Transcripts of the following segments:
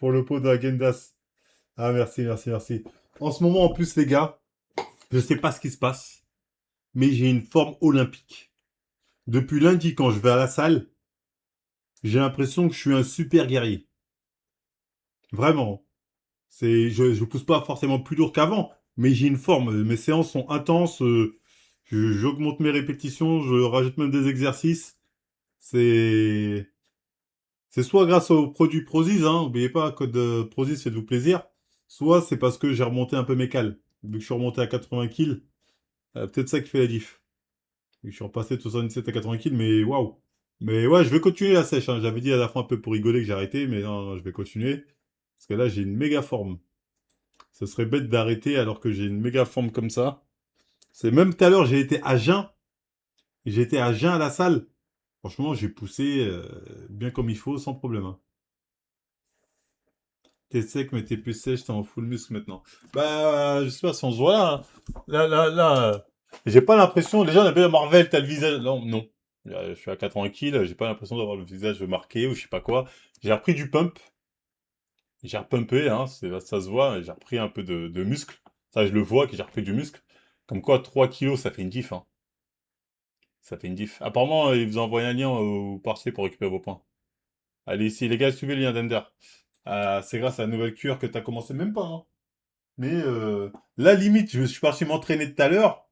pour le pot de la Gendas. Ah, merci, merci, merci. En ce moment, en plus, les gars, je sais pas ce qui se passe, mais j'ai une forme olympique. Depuis lundi, quand je vais à la salle, j'ai l'impression que je suis un super guerrier. Vraiment. Je pousse pas forcément plus lourd qu'avant, mais j'ai une forme. Mes séances sont intenses. J'augmente mes répétitions, je rajoute même des exercices. C'est, c'est soit grâce au produit Prozis, hein, n'oubliez pas, code Prozis, faites-vous plaisir. Soit c'est parce que j'ai remonté un peu mes cales. Vu que je suis remonté à 80 kills, peut-être ça qui fait la diff. Vu que je suis repassé de 77 à 80 kills, mais waouh. Mais ouais, je vais continuer la sèche, hein. J'avais dit à la fin un peu pour rigoler que j'arrêtais, mais non, non, je vais continuer. Parce que là, j'ai une méga forme. Ce serait bête d'arrêter alors que j'ai une méga forme comme ça. C'est même tout à l'heure, j'ai été à jeun. J'étais à jeun à la salle. Franchement, j'ai poussé bien comme il faut, sans problème, hein. T'es sec, mais t'es plus sèche, t'es en full muscle maintenant. Bah, je sais pas si on se voit là, hein. J'ai pas l'impression. Déjà, on a bien Marvel, t'as le visage. Non, non. Là, je suis à 80 kills, j'ai pas l'impression d'avoir le visage marqué ou je sais pas quoi. J'ai repris du pump. J'ai repumpé, hein, ça se voit, j'ai repris un peu de muscle. Ça, je le vois que j'ai repris du muscle. Comme quoi, 3 kilos, ça fait une diff, hein. Ça fait une diff. Apparemment, il vous envoie un lien au parcier pour récupérer vos points. Allez ici, les gars, suivez le lien d'Ender. C'est grâce à la nouvelle cure que t'as commencé, même pas, hein. Mais là, limite, je suis parti m'entraîner tout à l'heure.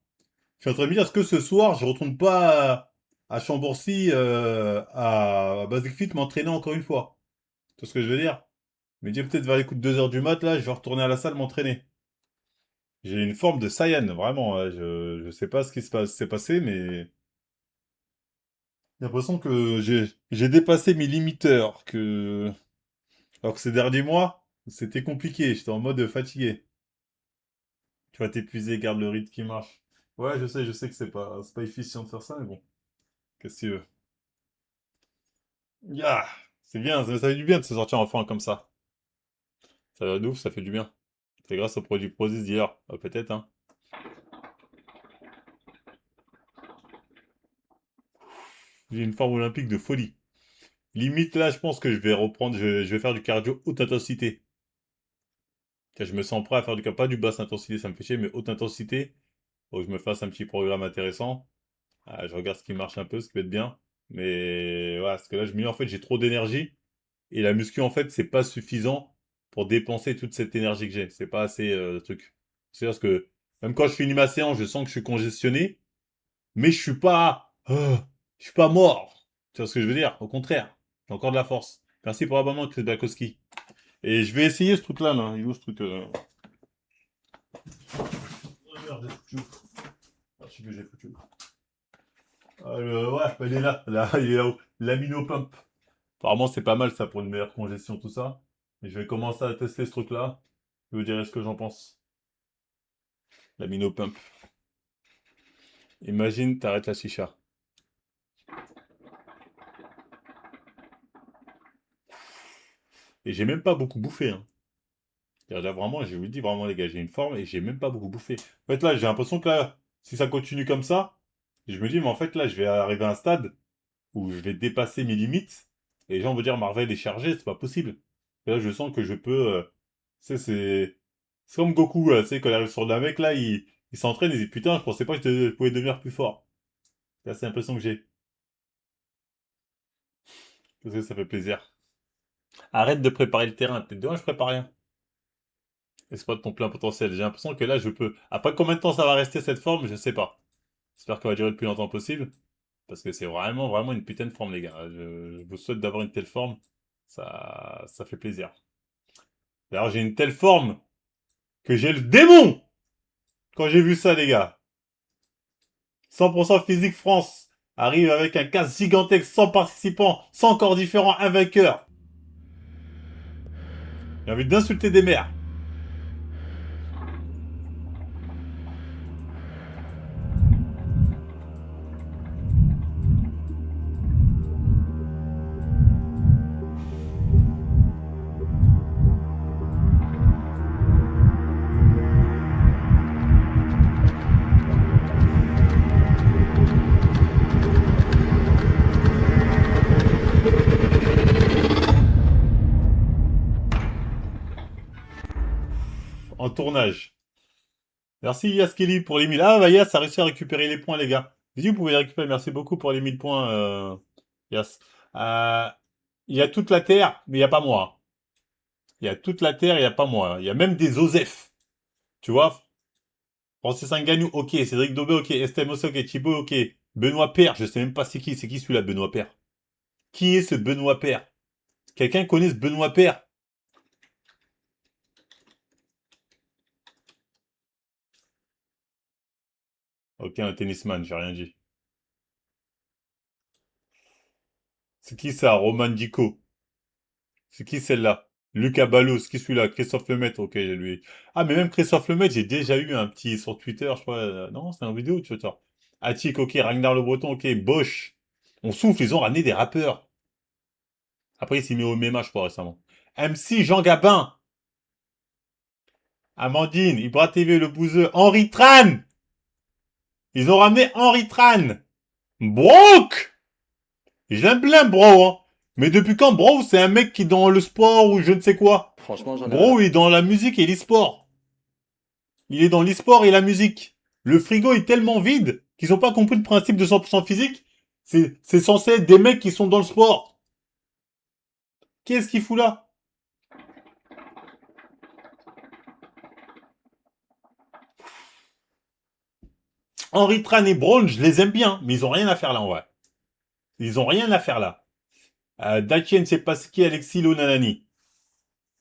Je suis en train de me dire, est-ce que ce soir, je retourne pas à Chambourcy, à Basic Fit, m'entraîner encore une fois? Tu vois ce que je veux dire? Je me dis peut-être vers les coups de 2 heures du mat, là, je vais retourner à la salle m'entraîner. J'ai une forme de Saiyan, vraiment, ouais. Je sais pas ce qui s'est passé, mais j'ai l'impression que j'ai dépassé mes limiteurs, alors que ces derniers mois, c'était compliqué, j'étais en mode fatigué. Tu vas t'épuiser, garde le rythme qui marche. Ouais, je sais que c'est pas efficient de faire ça, mais bon, qu'est-ce que tu veux. Yeah, c'est bien, ça fait du bien de se sortir enfin comme ça. Ça va de ouf, ça fait du bien. C'est grâce au produit Prozis d'hier, peut-être, hein. J'ai une forme olympique de folie. Limite là, je pense que je vais reprendre, je vais faire du cardio haute intensité. Tiens, je me sens prêt à faire du cardio, pas du basse intensité, ça me fait chier, mais haute intensité. Faut que je me fasse un petit programme intéressant. Je regarde ce qui marche un peu, ce qui peut être bien. Mais voilà, parce que là, je me dis en fait, j'ai trop d'énergie. Et la muscu, en fait, c'est pas suffisant pour dépenser toute cette énergie que j'ai. C'est pas assez de truc. C'est-à-dire que même quand je finis ma séance, je sens que je suis congestionné, mais je suis pas mort. Tu vois ce que je veux dire? Au contraire, j'ai encore de la force. Merci pour l'abonnement, Chris Bakowski. Et je vais essayer ce truc-là, là. Il est où ce truc Oh, merde, j'ai foutu. Ah, je sais que j'ai foutu. Ouais, bah, il est là. Là, il est là-haut. L'amino pump. Apparemment, c'est pas mal ça pour une meilleure congestion, tout ça. Et je vais commencer à tester ce truc-là. Je vous dirai ce que j'en pense. L'amino pump. Imagine, t'arrêtes la chicha. Et j'ai même pas beaucoup bouffé, hein. Là, vraiment, je vous le dis, vraiment, les gars, j'ai une forme et j'ai même pas beaucoup bouffé. En fait, là, j'ai l'impression que là, si ça continue comme ça, je me dis, mais en fait, là, je vais arriver à un stade où je vais dépasser mes limites. Et les gens vont dire, Marvel est chargé, c'est pas possible. Et là, je sens que je peux. Tu sais, c'est comme Goku, là, tu sais, quand il arrive sur le mec, là, il s'entraîne, il dit, putain, je pensais pas que je pouvais devenir plus fort. C'est l'impression que j'ai. Parce que ça fait plaisir. Arrête de préparer le terrain. T'es dedans, je prépare rien. Exploite ton plein potentiel. J'ai l'impression que là, je peux. Après, combien de temps ça va rester cette forme, je sais pas. J'espère qu'elle va durer le plus longtemps possible. Parce que c'est vraiment, vraiment une putain de forme, les gars. Je vous souhaite d'avoir une telle forme. Ça fait plaisir. D'ailleurs, j'ai une telle forme que j'ai le démon quand j'ai vu ça, les gars. 100% Physique France arrive avec un casque gigantesque, 100 participants, 100 corps différents, un vainqueur. J'ai envie d'insulter des mères. en tournage. Merci Yaskeli pour les 1000. Ah, bah Yas a réussi à récupérer les points, les gars. Vas-y, vous pouvez les récupérer. Merci beaucoup pour les 1000 points, Yas. Euh, Il y a toute la Terre, mais il n'y a pas moi. Il y a toute la Terre, il n'y a pas moi. Il y a même des Osef. Tu vois? Francis Ngannou, ok. Cédric Dobé, ok. Estelle Mossé, ok. Thibaut, ok. Benoît Père, je sais même pas c'est qui. C'est qui celui-là, Benoît Père? Qui est ce Benoît Père? Quelqu'un connaît ce Benoît Père? Ok, un tennisman, j'ai rien dit. C'est qui ça? Roman Dico. C'est qui celle-là? Lucas Ballot, c'est qui celui-là? Christophe Lemaitre, ok, lui. Ah, mais même Christophe Lemaitre, j'ai déjà eu un petit sur Twitter, je crois. Non, c'est en vidéo, Twitter. Attic, ok. Ragnar Le Breton, ok. Bosch. On souffle, ils ont ramené des rappeurs. Après, il s'est mis au MMA, je crois, récemment. MC Jean Gabin. Amandine, Ibra TV, Le Bouzeux. Henri Tran. Ils ont ramené Henri Tran. Brock. Je l'aime bien, bro, hein. Mais depuis quand, bro, c'est un mec qui est dans le sport ou je ne sais quoi? Franchement, j'en ai rien à Bro, il est dans la musique et l'e-sport. Il est dans l'e-sport et la musique. Le frigo est tellement vide qu'ils n'ont pas compris le principe de 100% physique. C'est censé être des mecs qui sont dans le sport. Qu'est-ce qu'il fout là? Henri Tran et Braun, je les aime bien, mais ils ont rien à faire là en vrai. Ils ont rien à faire là. Dakien Sepaski, Alexis Lonanani.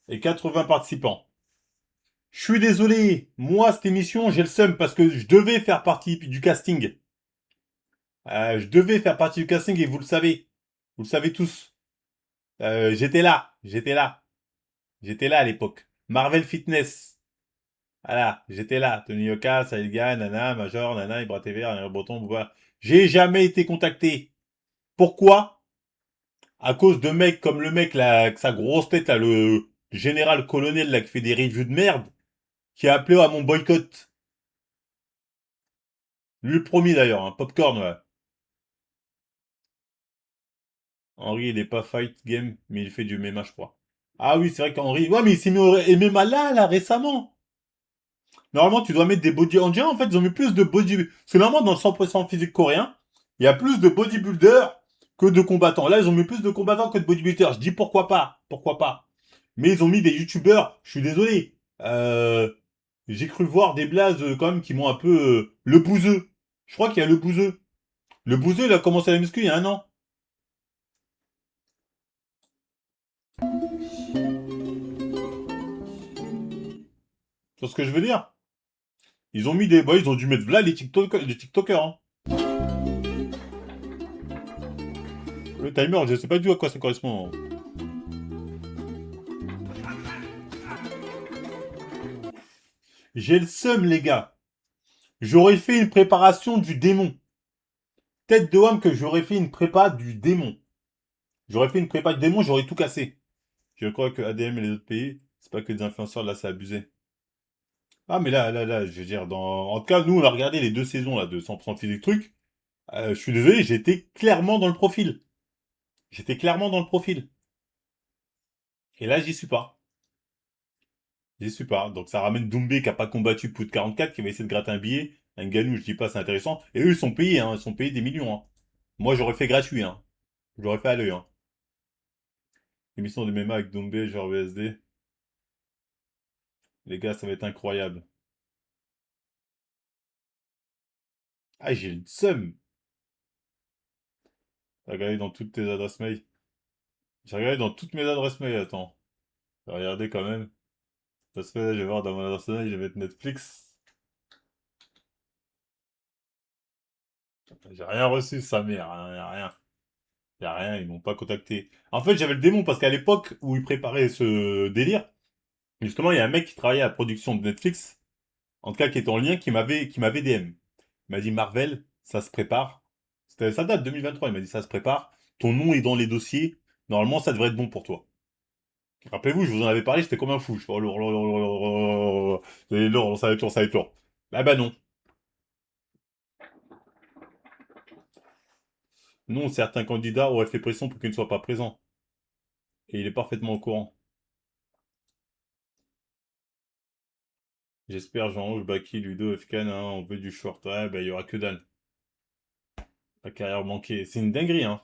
Et 80 participants. Je suis désolé, moi cette émission j'ai le seum parce que je devais faire partie du casting. Je devais faire partie du casting et vous le savez. Vous le savez tous. J'étais là, j'étais là. J'étais là à l'époque. Marvel Fitness. Voilà, j'étais là. Tony Yoka, Saïga, Nana, Major, Nana, Ibra TV, Ariel Breton, voilà. J'ai jamais été contacté. Pourquoi? À cause de mecs comme le mec là, avec sa grosse tête là, le général colonel là qui fait des reviews de merde, qui a appelé à mon boycott. Lui le premier d'ailleurs, hein, Popcorn, ouais. Henri, il est pas fight game, mais il fait du MMA, je crois. Ah oui, c'est vrai qu'Henri. Ouais, mais il s'est mis au MMA là, récemment. Normalement, tu dois mettre des body. On dirait en fait, ils ont mis plus de body. Parce que normalement, dans le 100% physique coréen, il y a plus de bodybuilders que de combattants. Là, ils ont mis plus de combattants que de bodybuilders. Je dis pourquoi pas. Pourquoi pas. Mais ils ont mis des youtubeurs. Je suis désolé. J'ai cru voir des blazes quand même qui m'ont un peu. Le bouseux. Je crois qu'il y a le bouseux. Le bouseux, il a commencé à la muscu il y a un an. Tu vois ce que je veux dire? Ils ont mis des. Bah, ils ont dû mettre là les TikTokers. Hein. Le timer, je sais pas du tout à quoi ça correspond. J'ai le seum, les gars. J'aurais fait une préparation du démon. Tête de homme que j'aurais fait une prépa du démon. J'aurais fait une prépa du démon, j'aurais tout cassé. Je crois que ADM et les autres pays, c'est pas que des influenceurs, là, c'est abusé. Ah, mais là, je veux dire, en tout cas, nous, on a regardé les deux saisons, là, de 100% physique truc. Je suis désolé, j'étais clairement dans le profil. J'étais clairement dans le profil. Et là, j'y suis pas. J'y suis pas. Donc, ça ramène Doumbé qui a pas combattu plus de 44, qui va essayer de gratter un billet. Un Ganou, je dis pas, c'est intéressant. Et eux, ils sont payés, hein. Ils sont payés des millions, hein. Moi, j'aurais fait gratuit, hein. J'aurais fait à l'œil, hein. Émission de MMA avec Doumbé, genre VSD. Les gars, ça va être incroyable. Ah, j'ai le seum. J'ai regardé dans toutes tes adresses mail. J'ai regardé dans toutes mes adresses mail, attends. J'ai regardé quand même. Parce que là, je vais voir dans mon adresse mail, je vais mettre Netflix. J'ai rien reçu, sa mère, hein, y a rien. Y a rien, ils m'ont pas contacté. En fait, j'avais le démon parce qu'à l'époque où ils préparaient ce délire, justement, il y a un mec qui travaillait à la production de Netflix, en tout cas qui était en lien, qui m'avait DM. Il m'a dit Marvel, ça se prépare. Ça date 2023, il m'a dit ça se prépare. Ton nom est dans les dossiers. Normalement, ça devrait être bon pour toi. Rappelez-vous, je vous en avais parlé, j'étais comme un fou. Je fais, oh, lourd, lourd, lourd, lourd, lourd, lourd, c'est lourd, ça va être lourd, ça va être lourd. Bah non. Non, certains candidats auraient fait pression pour qu'il ne soit pas présent. Et il est parfaitement au courant. J'espère, Jean-Rouge, Baki, Ludo, FK, hein, on veut du short. Ouais, bah, il y aura que dalle. La carrière manquée. C'est une dinguerie, hein.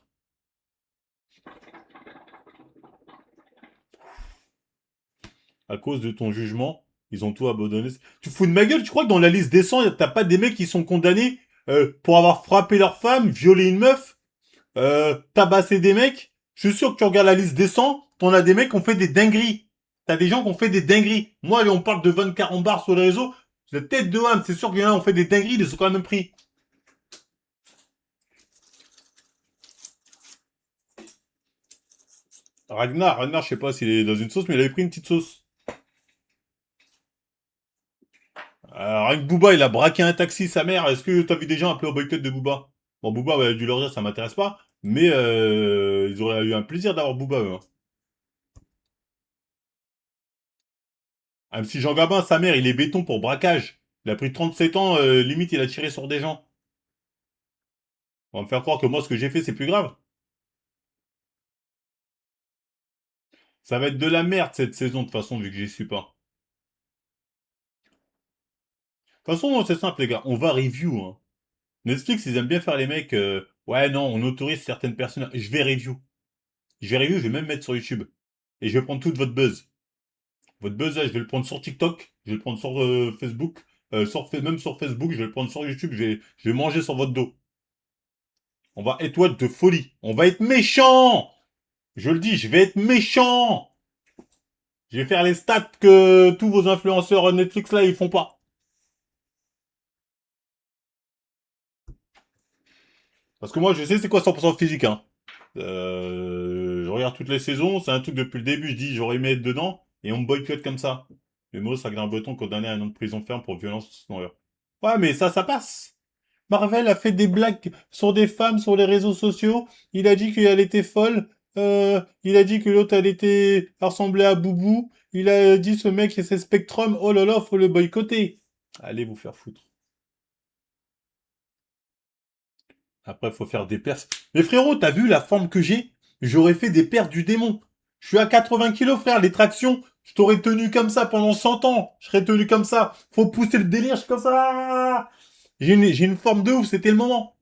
À cause de ton jugement, ils ont tout abandonné. Tu te fous de ma gueule? Tu crois que dans la liste des 100, t'as pas des mecs qui sont condamnés pour avoir frappé leur femme, violé une meuf, tabassé des mecs? Je suis sûr que tu regardes la liste des 100, t'en as des mecs qui ont fait des dingueries. T'as des gens qui ont fait des dingueries. Moi, on parle de Van Carambar sur les réseaux. La tête de Ham, c'est sûr qu'il y en a qui ont fait des dingueries, ils les ont quand même pris. Ragnar, je sais pas s'il est dans une sauce, mais il avait pris une petite sauce. Rien que Booba, il a braqué un taxi, sa mère. Est-ce que t'as vu des gens appeler au boycott de Booba? Bon, Booba, bah, du leur dire, ça m'intéresse pas. Mais ils auraient eu un plaisir d'avoir Booba, eux, hein. Même si Jean Gabin, sa mère, il est béton pour braquage. Il a pris 37 ans, limite, il a tiré sur des gens. On va me faire croire que moi, ce que j'ai fait, c'est plus grave. Ça va être de la merde, cette saison, de toute façon, vu que j'y suis pas. De toute façon, c'est simple, les gars. On va review, hein. Netflix, ils aiment bien faire les mecs. Ouais, non, on autorise certaines personnes. Je vais review. Je vais même mettre sur YouTube. Et je vais prendre toute votre buzz. Votre buzz, là, je vais le prendre sur TikTok, je vais le prendre sur Facebook, même sur Facebook, je vais le prendre sur YouTube, je vais manger sur votre dos. On va étoile de folie. On va être méchant. Je le dis, je vais être méchant. Je vais faire les stats que tous vos influenceurs Netflix là, ils font pas. Parce que moi, je sais c'est quoi 100% physique, hein. Je regarde toutes les saisons, c'est un truc depuis le début, je dis j'aurais aimé être dedans, et on me boycotte comme ça. Le mot, c'est un breton condamné à un an de prison ferme pour violence non. Ouais, mais ça passe. Marvel a fait des blagues sur des femmes sur les réseaux sociaux. Il a dit qu'elle était folle. Il a dit que l'autre, elle était ressemblait à Boubou. Il a dit ce mec, c'est Spectrum. Oh là là, faut le boycotter. Allez vous faire foutre. Après, faut faire des pertes. Mais frérot, t'as vu la forme que j'ai? J'aurais fait des pertes du démon. Je suis à 80 kilos, frère. Les tractions, je t'aurais tenu comme ça pendant 100 ans. Je serais tenu comme ça. Faut pousser le délire, je suis comme ça. J'ai une forme de ouf, c'était le moment.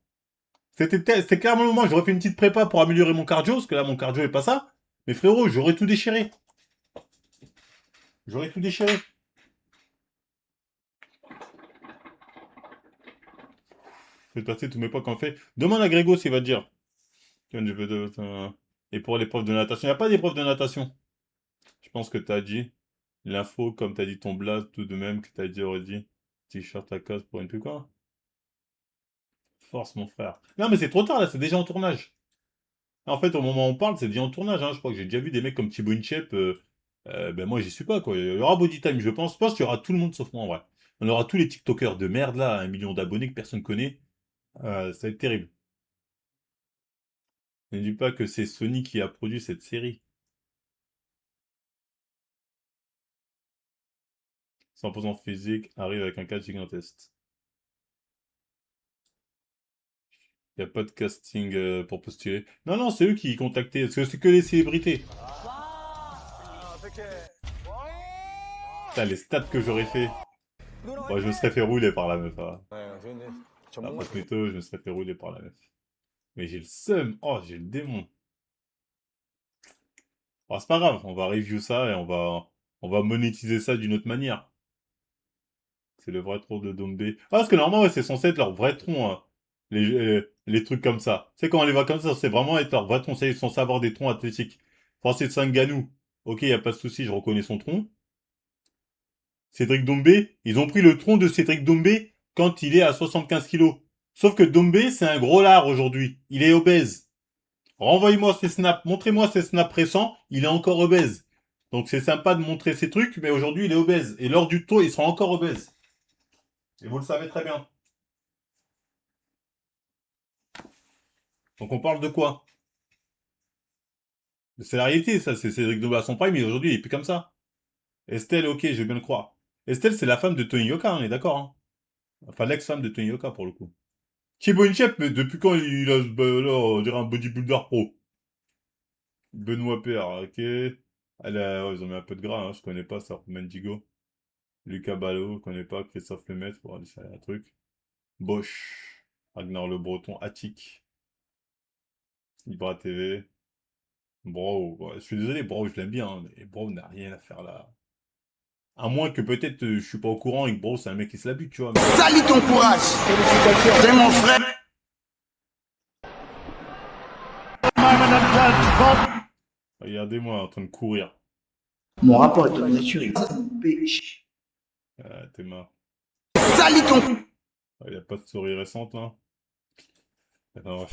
C'était clairement le moment. J'aurais fait une petite prépa pour améliorer mon cardio, parce que là, mon cardio est pas ça. Mais frérot, j'aurais tout déchiré. J'aurais tout déchiré. Je vais passer tous mes poids qu'on fait. Demande à Grégo s'il va te dire. Et pour l'épreuve de natation, il n'y a pas d'épreuve de natation. Je pense que t'as dit l'info, comme t'as dit ton blaze, tout de même, que t'as dit, aurait dit. T-shirt à cause pour une plus quoi. Force, mon frère. Non, mais c'est trop tard, là, c'est déjà en tournage. En fait, au moment où on parle, c'est déjà en tournage, hein. Je crois que j'ai déjà vu des mecs comme Thibaut Inchep. Ben moi, j'y suis pas, quoi. Il y aura Body Time, je pense. Je pense qu'il y aura tout le monde sauf moi, en vrai. On aura tous les TikTokers de merde, là, 1 million d'abonnés que personne connaît. Ça va être terrible. Ne dis pas que c'est Sony qui a produit cette série. 100% physique, arrive avec un cadre gigantesque. Il n'y a pas de casting pour postuler. Non, non, c'est eux qui contactaient. Parce que c'est que les célébrités. Putain, les stats que j'aurais fait. Bon, je me serais fait rouler par la meuf, hein. Ah, pas de mytho, je me serais fait rouler par la meuf. Mais j'ai le seum. Oh, j'ai le démon. Bon, c'est pas grave, on va review ça et on va monétiser ça d'une autre manière. C'est le vrai tronc de Dombé. Ah, parce que normalement, ouais, c'est censé être leur vrai tronc, hein. Les trucs comme ça. Tu sais, quand on les voit comme ça, c'est vraiment être leur vrai tronc. C'est censé avoir des troncs athlétiques. Francis Ngannou, ok, y a pas de souci, je reconnais son tronc. Cédric Dombé, ils ont pris le tronc de Cédric Dombé quand il est à 75 kilos. Sauf que Dombé, c'est un gros lard aujourd'hui. Il est obèse. Renvoyez-moi ses snaps, montrez-moi ses snaps récents, il est encore obèse. Donc c'est sympa de montrer ces trucs, mais aujourd'hui il est obèse. Et lors du tour, il sera encore obèse. Et vous le savez très bien. Donc on parle de quoi? C'est la réalité, ça. C'est Cédric Dombé à son prime, mais aujourd'hui il est plus comme ça. Estelle, ok, je vais bien le croire. Estelle, c'est la femme de Tony Yoka, on est d'accord, hein. Enfin, l'ex-femme de Tony Yoka pour le coup. Thibaut Inchep, mais depuis quand il a là, on dirait un bodybuilder pro? Benoît Père, ok. Ouais, ils ont mis un peu de gras, hein, je connais pas ça, Mendigo. Lucas Ballot, je connais pas. Christophe Lemaitre, pour aller faire un truc. Bosch. Ragnar Le Breton. Attic. Ibra TV. Bro, ouais, je suis désolé, Bro, je l'aime bien, hein, mais Bro n'a rien à faire là. À moins que peut-être je suis pas au courant et que Bro, c'est un mec qui se la bute, tu vois. Mais... Salut ton courage. T'es mon frère. Regardez-moi en train de courir. Mon rapport avec la nourriture est bitch. T'es marre. Salut ton. Il a pas de story récente là. Attends, bref.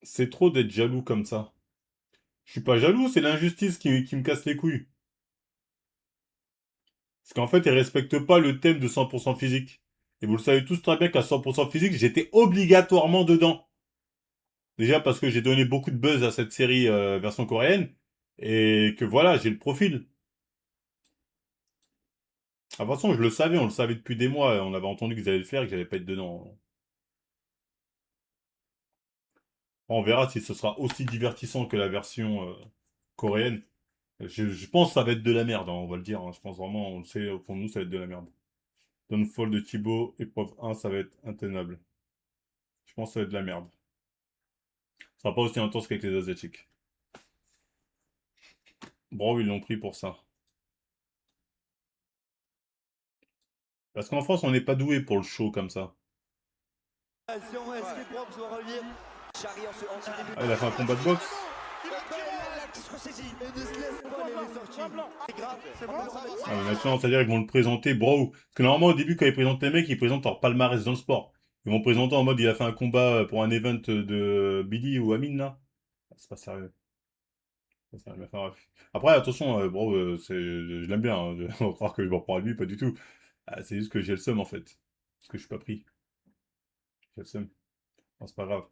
C'est trop d'être jaloux comme ça. Je suis pas jaloux, c'est l'injustice qui me casse les couilles. Parce qu'en fait, ils respectent pas le thème de 100% physique. Et vous le savez tous très bien qu'à 100% physique, j'étais obligatoirement dedans. Déjà parce que j'ai donné beaucoup de buzz à cette série version coréenne. Et que voilà, j'ai le profil. Ah, de toute façon, je le savais, on le savait depuis des mois. On avait entendu qu'ils allaient le faire et que j'allais pas être dedans. On verra si ce sera aussi divertissant que la version coréenne. Je pense que ça va être de la merde, hein, on va le dire. Hein. Je pense vraiment, on le sait, au fond de nous, ça va être de la merde. Downfall de Thibaut, épreuve 1, ça va être intenable. Je pense que ça va être de la merde. Ça sera pas aussi intense qu'avec les Asiatiques. Bro, ils l'ont pris pour ça. Parce qu'en France, on n'est pas doué pour le show comme ça. Ah, il a fait un combat de boxe. Ah, mais maintenant, c'est-à-dire qu'ils vont le présenter, bro. Parce que normalement, au début, quand ils présentent les mecs, ils présentent leur palmarès dans le sport. Ils vont présenter en mode, il a fait un combat pour un event de Billy ou Amine, là. C'est pas sérieux. C'est pas sérieux, enfin, bref. Après, attention, bro, je l'aime bien. Hein. On va croire que je m'en prends à lui, pas du tout. Ah, c'est juste que j'ai le seum, en fait. Parce que je suis pas pris. J'ai le seum. Non, c'est pas grave.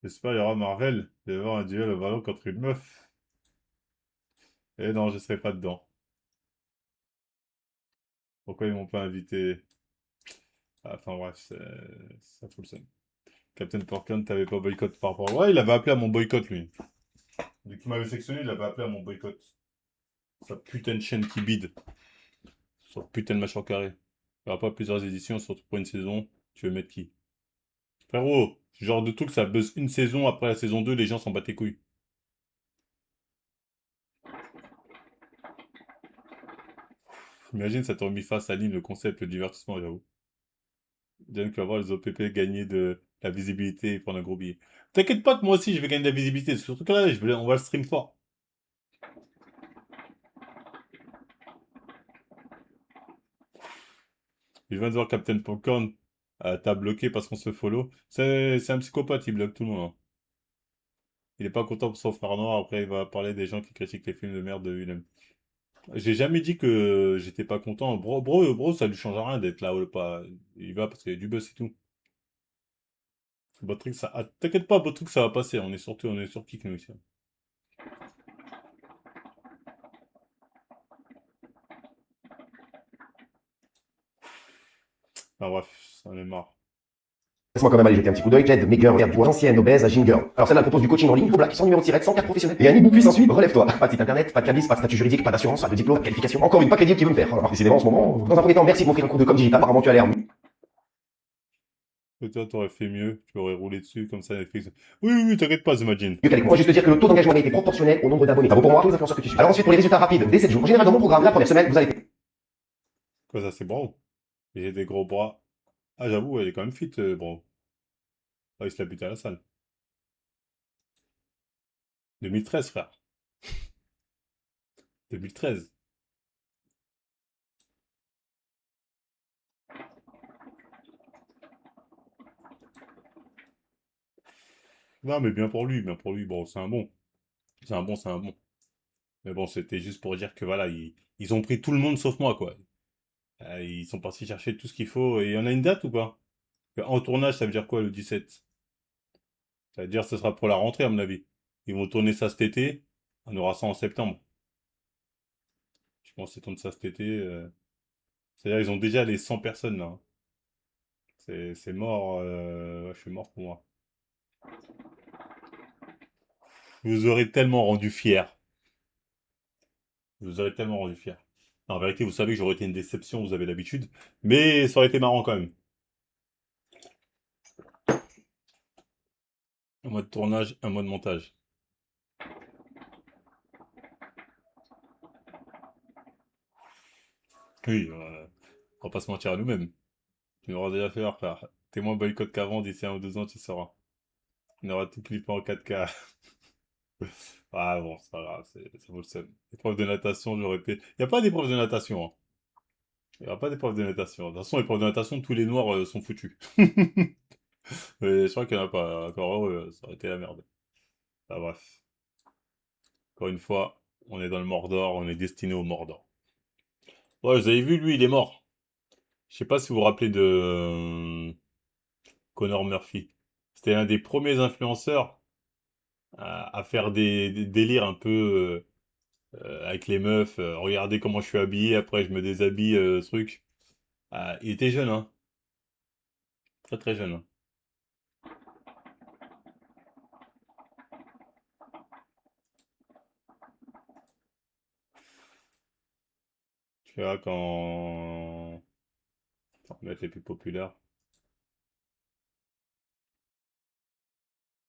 J'espère qu'il y aura Marvel. Il va y avoir un duel au ballon contre une meuf. Et non, je serai pas dedans. Pourquoi ils m'ont pas invité? Ah, enfin bref, ça fout le seum. Captain Porkland, t'avais pas boycott par rapport. Ouais, il avait appelé à mon boycott, lui. Dès qu'il m'avait sectionné, il avait appelé à mon boycott. Sa putain de chaîne qui bide. Sa putain de machin carré. Il n'y aura pas plusieurs éditions, surtout pour une saison. Tu veux mettre qui? Frérot, ce genre de truc, ça buzz une saison, après la saison 2, les gens s'en battent les couilles. Imagine, ça t'aurait mis face à ligne le concept, le divertissement, j'avoue. Bien que avoir les OPP gagner de la visibilité et prendre un gros billet. T'inquiète pas que moi aussi, je vais gagner de la visibilité. Surtout que là, on va le stream fort. Je viens de voir Captain Popcorn. T'as bloqué parce qu'on se follow. C'est un psychopathe, il bloque tout le monde. Hein. Il est pas content pour son frère noir. Après, il va parler des gens qui critiquent les films de merde de Willem. J'ai jamais dit que j'étais pas content. Bro, ça lui change rien d'être là ou pas. Il va parce qu'il y a du buzz et tout. Botrick, ça... Ah, t'inquiète pas, Botrick, ça va passer. On est sur kick, nous, ici. Ah, bref, ça en est marre. Laisse-moi quand même aller jeter un petit coup d'œil. Jed, Meger, regarde, du ancienne, obèse, à Ginger. Alors celle-là, elle propose du coaching en ligne, au black, sans numéro de tirette, sans carte professionnelle. Et un hibou puissant suite, relève-toi. Pas de site internet, pas de cabis, pas de statut juridique, pas d'assurance, pas de diplôme, pas de qualification. Encore une pas crédible qui veut me faire. Alors décidément en ce moment, dans un premier temps, merci de m'offrir un cours de com digital, apparemment tu as l'air. Peut-être t'aurais fait mieux. Tu aurais roulé dessus comme ça, Netflix. Oui, oui, oui, t'inquiète pas, Zimagine. Mieux qu'avec moi, juste te dire que le taux d'engagement a été proportionnel au nombre d'abonnés. Ça vaut pour moi, tous les influenceurs que tu suis. Alors ensuite, pour les résultats rapides, dès 7 jours. En général, dans mon programme, la première semaine, vous allez. Quoi, ça, c'est bro. J'ai des gros bras. Ah, j'avoue, elle est quand même fit, bro. Ah, il se l'a buté à la salle. 2013, frère. 2013. Non, mais bien pour lui, bien pour lui. Bon, c'est un bon. C'est un bon, c'est un bon. Mais bon, c'était juste pour dire que voilà, ils ont pris tout le monde sauf moi, quoi. Ils sont partis chercher tout ce qu'il faut. Et il y en a une date ou pas? En tournage, ça veut dire quoi le 17? Ça veut dire que ce sera pour la rentrée, à mon avis. Ils vont tourner ça cet été. On aura ça en septembre. Je pense qu'ils tournent ça cet été. C'est-à-dire ils ont déjà les 100 personnes là. Hein. C'est mort. Ouais, je suis mort pour moi. Vous aurez tellement rendu fier. Je vous aurais tellement rendu fier. En vérité, vous savez que j'aurais été une déception, vous avez l'habitude. Mais ça aurait été marrant quand même. Un mois de tournage, un mois de montage. Oui, on va pas se mentir à nous-mêmes. Tu m'auras déjà fait leur part. T'es moins boycott qu'avant, d'ici 1 ou 2 ans, tu sauras. On aura tout clippé en 4K. Ah bon, c'est pas grave, ça vaut le seum. Épreuve de natation, j'aurais été. Il n'y a pas d'épreuve de natation, hein. Il n'y aura pas d'épreuve de natation. De toute façon, l'épreuve de natation, tous les noirs sont foutus. Mais je crois qu'il n'y en a pas. Encore heureux, ça aurait été la merde. Ah, bref. Encore une fois, on est dans le Mordor, on est destiné au Mordor. Ouais, vous avez vu, lui, il est mort. Je sais pas si vous vous rappelez de Connor Murphy. C'était un des premiers influenceurs à faire des délires un peu avec les meufs. Regardez comment je suis habillé, après je me déshabille, truc. Ah, il était jeune, hein. Très très jeune, hein. Tu vois, quand... On va mettre les plus populaires.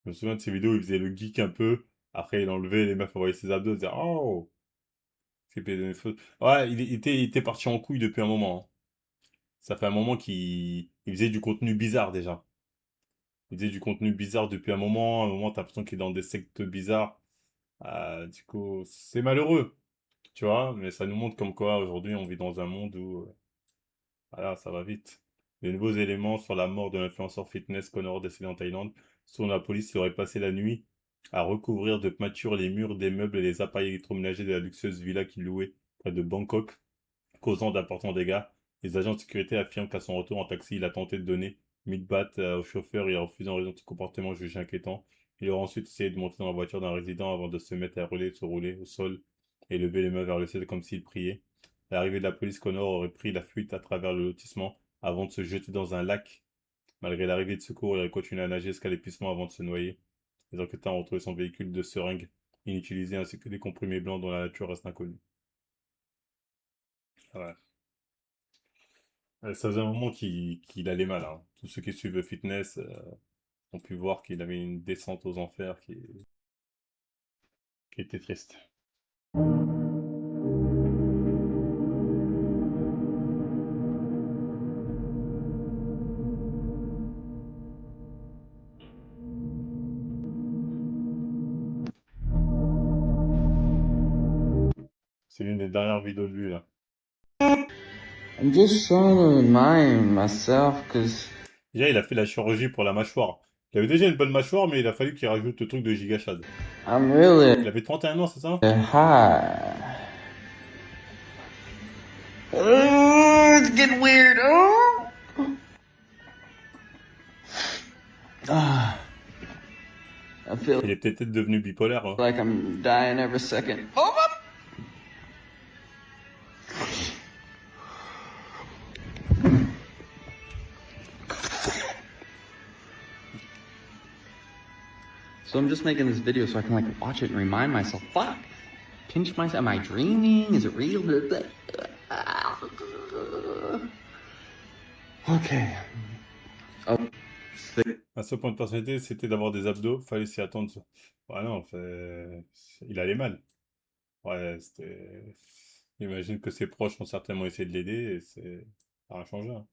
Je me souviens de ces vidéos où il faisait le geek un peu. Après, il enlevait les meufs, envoyaient ses abdos, il disait «Oh!» Ouais, il était parti en couille depuis un moment, hein. Ça fait un moment qu'il faisait du contenu bizarre déjà. Il faisait du contenu bizarre depuis un moment. À un moment, t'as l'impression qu'il est dans des sectes bizarres. Du coup, c'est malheureux, tu vois. Mais ça nous montre comme quoi aujourd'hui, on vit dans un monde où, voilà, ça va vite. Les nouveaux éléments sur la mort de l'influenceur fitness Connor décédé en Thaïlande. Selon la police, il aurait passé la nuit à recouvrir de peinture les murs des meubles et les appareils électroménagers de la luxueuse villa qu'il louait près de Bangkok, causant d'importants dégâts. Les agents de sécurité affirment qu'à son retour en taxi, il a tenté de donner 1000 bahts au chauffeur et a refusé en raison de son comportement jugé inquiétant. Il aurait ensuite essayé de monter dans la voiture d'un résident avant de se mettre à rouler, se rouler au sol et lever les mains vers le ciel comme s'il priait. À l'arrivée de la police, Connor aurait pris la fuite à travers le lotissement avant de se jeter dans un lac. Malgré l'arrivée de secours, il aurait continué à nager jusqu'à l'épuisement avant de se noyer. Les enquêteurs ont retrouvé son véhicule de seringues inutilisé ainsi que des comprimés blancs dont la nature reste inconnue. Ouais. Ça faisait un moment qu'il allait mal, hein. Tous ceux qui suivent le fitness ont pu voir qu'il avait une descente aux enfers qui était triste. C'est l'une des dernières vidéos de lui là. I'm just trying to remind myself, cause Déjà, il a fait la chirurgie pour la mâchoire. Il avait déjà une bonne mâchoire, mais il a fallu qu'il rajoute le truc de gigachad. I'm Il really avait 31 ans, c'est ça? high. It's getting weird. Ah, I feel Il est peut-être devenu bipolaire, hein. like I'm dying every second. So I'm just making this video so I can like watch it and remind myself. Fuck. Pinch myself. Am I dreaming? Is it real? Okay. Oh. Un seul point de personnalité, c'était d'avoir des abdos. Fallait s'y attendre. Ouais, non, il allait mal. Ouais, c'était. J'imagine que ses proches ont certainement essayé de l'aider et ça a rien changé, hein.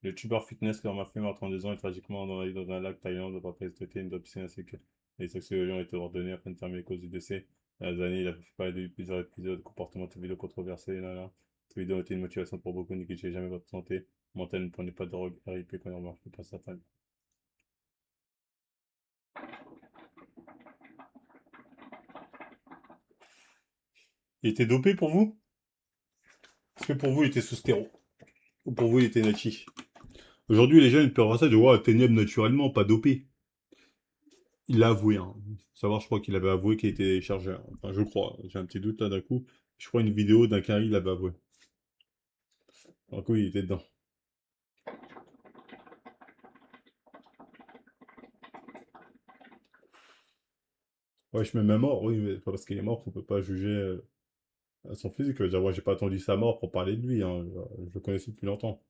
Le youtubeur fitness qui m'a fait mort à 32 ans est tragiquement dans un lac thaïlandais après cet été, une piscine ainsi que les sexologies ont été ordonnés afin de fermer les causes du décès. Dans les années, il a fait parler de plusieurs épisodes, comportements de vidéos controversés, là, là. Cette vidéo a été une motivation pour beaucoup, négligez jamais votre santé mentale, ne prenez pas de drogue, RIP quand il remarque pas sa femme. Il était dopé pour vous? Est-ce que pour vous, il était sous stéro? Ou pour vous, il était nachi? Aujourd'hui, les jeunes, ils peuvent voir ça, de ouais, t'es né naturellement, pas dopé. Il l'a avoué, hein. Faut savoir, je crois qu'il avait avoué qu'il était chargeur. Enfin, je crois. J'ai un petit doute là d'un coup. Je crois une vidéo d'un carré, il l'avait avoué. Donc oui, il était dedans. Ouais, je mets même mort, oui, mais pas parce qu'il est mort qu'on peut pas juger À son physique, je veux dire, moi, j'ai pas attendu sa mort pour parler de lui, hein. Je le connaissais depuis longtemps.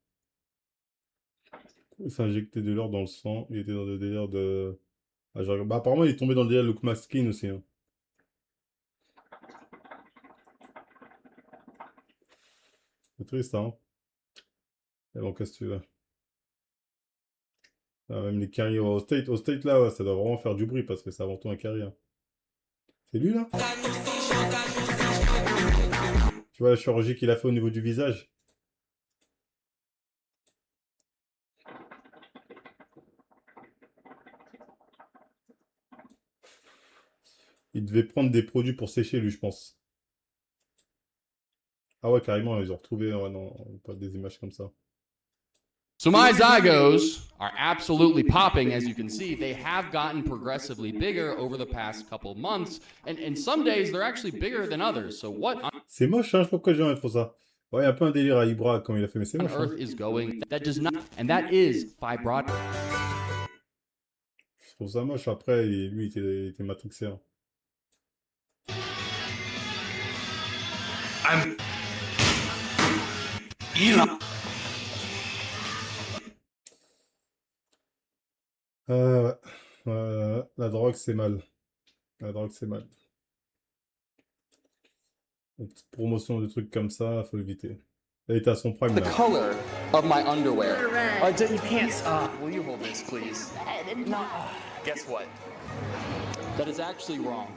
Il s'injectait de l'or dans le sang, il était dans le délire de... Ah, bah, apparemment, il est tombé dans le délire de Luke Maskin aussi, hein. C'est triste, hein. Et bon, qu'est-ce que tu veux? Ah, même les carrières au State là, ouais, ça doit vraiment faire du bruit parce que c'est avant tout un carrière. C'est lui là? Tu vois la chirurgie qu'il a fait au niveau du visage? Il devait prendre des produits pour sécher lui, je pense. Ah ouais, carrément, ils ont retrouvé, ouais, non, pas des images comme ça. So my Zygos are absolutely popping, as you can see. They have gotten progressively bigger over the past couple months, and some days they're actually bigger than others. So what C'est moche, hein, je sais pas pourquoi les gens font ça. Ouais, il y a un peu un délire à Ibra quand il a fait, mais c'est on moche, hein. earth is going that does not, and that is fibrotic. Je trouve ça moche. Après, lui, il était matrixé, hein. Ouais. La drogue, c'est mal. La drogue, c'est mal. Une petite promotion de trucs comme ça, faut éviter. Elle était à son prime, The là. color of my underwear. You can't stop. Will you hold this, please? No. Guess what? That is actually wrong.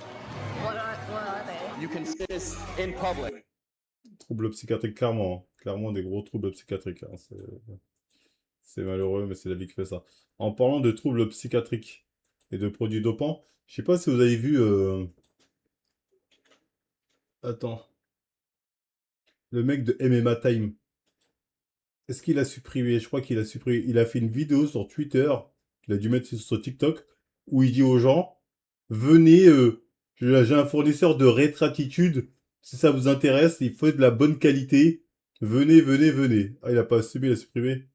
What are they? You can say this in public. Troubles psychiatriques, clairement, hein. Clairement, des gros troubles psychiatriques, hein. C'est malheureux, mais c'est la vie qui fait ça. En parlant de troubles psychiatriques et de produits dopants, je sais pas si vous avez vu... Attends. Le mec de MMA Time. Est-ce qu'il a supprimé? Je crois qu'il a supprimé. Il a fait une vidéo sur Twitter, qu'il a dû mettre sur TikTok, où il dit aux gens, venez, j'ai un fournisseur de rétratitude. Si ça vous intéresse, il faut de la bonne qualité. Venez, venez, venez. Ah, il a pas assumé, il a supprimé.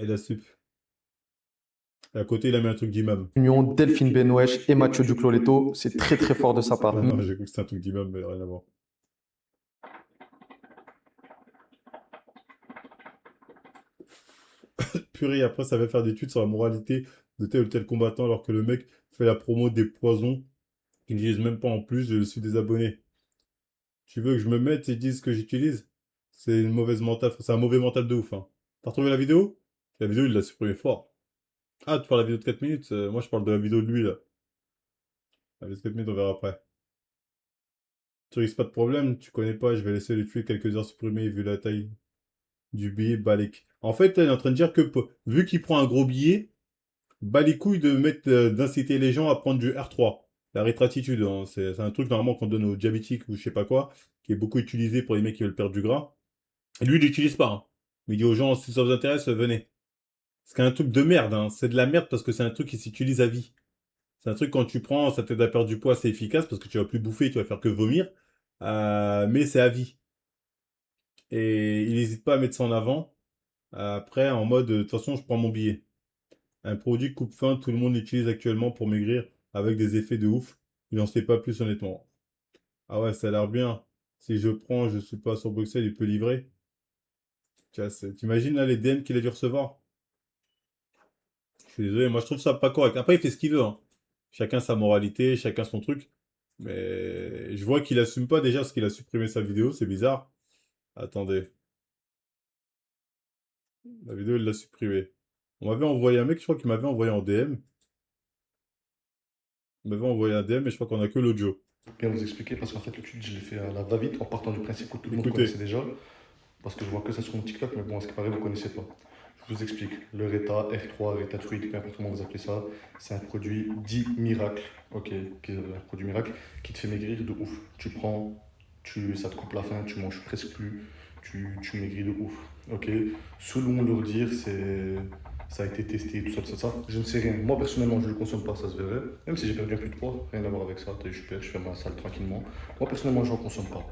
Il a sup. Et à côté, il a mis un truc d'imam. Union Delphine Benwesh et Mathieu Duclos-Leto, c'est très très fort de sa part. Ah non, j'ai cru que c'était un truc d'imam, mais rien à voir. Purée, après, ça va faire des études sur la moralité de tel ou tel combattant, alors que le mec fait la promo des poisons qu'ils n'utilisent même pas en plus, je suis désabonné. Tu veux que je me mette et dise ce que j'utilise? C'est une mauvaise mentale, c'est un mauvais mental de ouf, hein. T'as retrouvé la vidéo? La vidéo, il l'a supprimé fort. Ah, tu parles de la vidéo de 4 minutes? Moi, je parle de la vidéo de lui, là. La vidéo de 4 minutes, on verra après. Tu risques pas de problème, tu connais pas, je vais laisser le tuer quelques heures supprimé vu la taille du billet, balèque. En fait, elle est en train de dire que, vu qu'il prend un gros billet, bas les couilles de mettre, d'inciter les gens à prendre du R3. La rétratitude, hein, c'est un truc normalement qu'on donne aux diabétiques ou je sais pas quoi, qui est beaucoup utilisé pour les mecs qui veulent perdre du gras. Et lui, il l'utilise pas, hein. Mais il dit aux gens, si ça vous intéresse, venez. C'est un truc de merde, hein. C'est de la merde parce que c'est un truc qui s'utilise à vie. C'est un truc quand tu prends, ça t'aide à perdre du poids, c'est efficace parce que tu vas plus bouffer, tu vas faire que vomir. Mais c'est à vie. Et il n'hésite pas à mettre ça en avant. Après, en mode, de toute façon, je prends mon billet. Un produit coupe-faim, tout le monde l'utilise actuellement pour maigrir avec des effets de ouf. Il n'en sait pas plus honnêtement. Ah ouais, ça a l'air bien. Si je prends, je suis pas sur Bruxelles, il peut livrer. T'imagines là les DM qu'il a dû recevoir? Je suis désolé, moi je trouve ça pas correct. Après, il fait ce qu'il veut, hein. Chacun sa moralité, chacun son truc. Mais je vois qu'il assume pas déjà parce qu'il a supprimé sa vidéo, c'est bizarre. Attendez. La vidéo, il l'a supprimée. On m'avait envoyé un mec, je crois qu'il m'avait envoyé en DM. Il m'avait envoyé un DM et je crois qu'on a que l'audio. Bien vous expliquer parce qu'en fait l'étude je l'ai fait à la va-vite en partant du principe que tout le monde Écoutez. connaissait déjà parce que je vois que ça sur mon TikTok mais bon à ce qui paraît vous ne connaissez pas. Je vous explique, le Reta, R3, Reta Truite, peu importe comment vous appelez ça, c'est un produit dit miracle, ok, qui est un produit miracle qui te fait maigrir de ouf. Tu prends, ça te coupe la faim, tu manges presque plus, tu maigris de ouf, ok. Selon leur dire, ça a été testé, tout ça, je ne sais rien. Moi personnellement je ne le consomme pas, ça se verrait, même si j'ai perdu un peu de poids, rien à voir avec ça, je fais ma salle tranquillement. Moi personnellement je n'en consomme pas.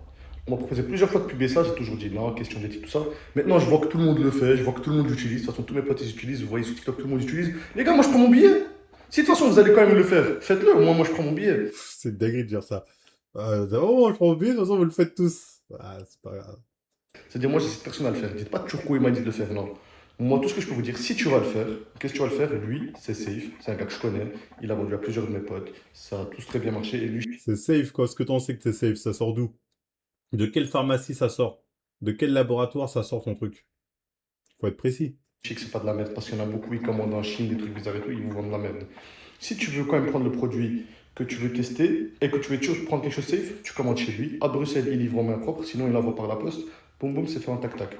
On m'a proposé plusieurs fois de puber ça, j'ai toujours dit non, question d'éthique, tout ça. Maintenant, je vois que tout le monde le fait, je vois que tout le monde l'utilise. De toute façon, tous mes potes ils utilisent, vous voyez sur TikTok, tout le monde l'utilise. Les gars, moi je prends mon billet. Si de toute façon vous allez quand même le faire, faites-le, au moins moi je prends mon billet. C'est dingue de dire ça. Oh, je prends bien, de toute façon, vous le faites tous. Ah, c'est pas grave. C'est-à-dire, moi, j'essaie personne à le faire. Dites pas Turco, il m'a dit de le faire. Non. Moi, tout ce que je peux vous dire, si tu vas le faire, qu'est-ce que tu vas le faire? Lui, c'est safe. C'est un gars que je connais. Il a vendu à plusieurs de mes potes. Ça a tous très bien marché. Et lui, C'est safe, quoi. Est-ce que t'en sais que c'est safe? Ça sort d'où? De quelle pharmacie ça sort? De quel laboratoire ça sort ton truc? Faut être précis. je sais que c'est pas de la merde parce qu'il y en a beaucoup, ils commandent en Chine des trucs bizarres et tout, ils vous vendent de la merde. Si tu veux quand même prendre le produit que tu veux tester et que tu veux toujours prendre quelque chose safe, tu commandes chez lui. À Bruxelles, il livre en main propre, sinon il l'envoie par la poste. Boum boum, c'est fait en tac-tac.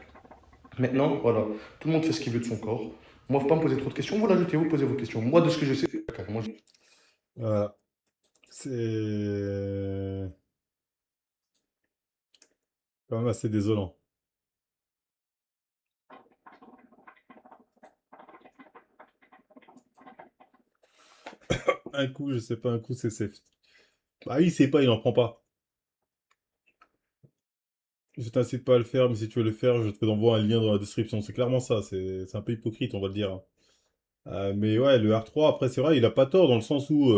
Maintenant, voilà, tout le monde fait ce qu'il veut de son corps. Moi, faut pas me poser trop de questions. Voilà, ajoutez-vous, posez vos questions. Moi, de ce que je sais, c'est caca. Moi, Voilà. C'est quand même assez désolant. Un coup, je sais pas, un coup, c'est safe. Bah, il sait pas, il en prend pas. Je t'incite pas à le faire, mais si tu veux le faire, je te envoie un lien dans la description. C'est clairement ça, c'est un peu hypocrite, on va le dire, hein. Mais ouais, le R3, après, c'est vrai, il a pas tort dans le sens où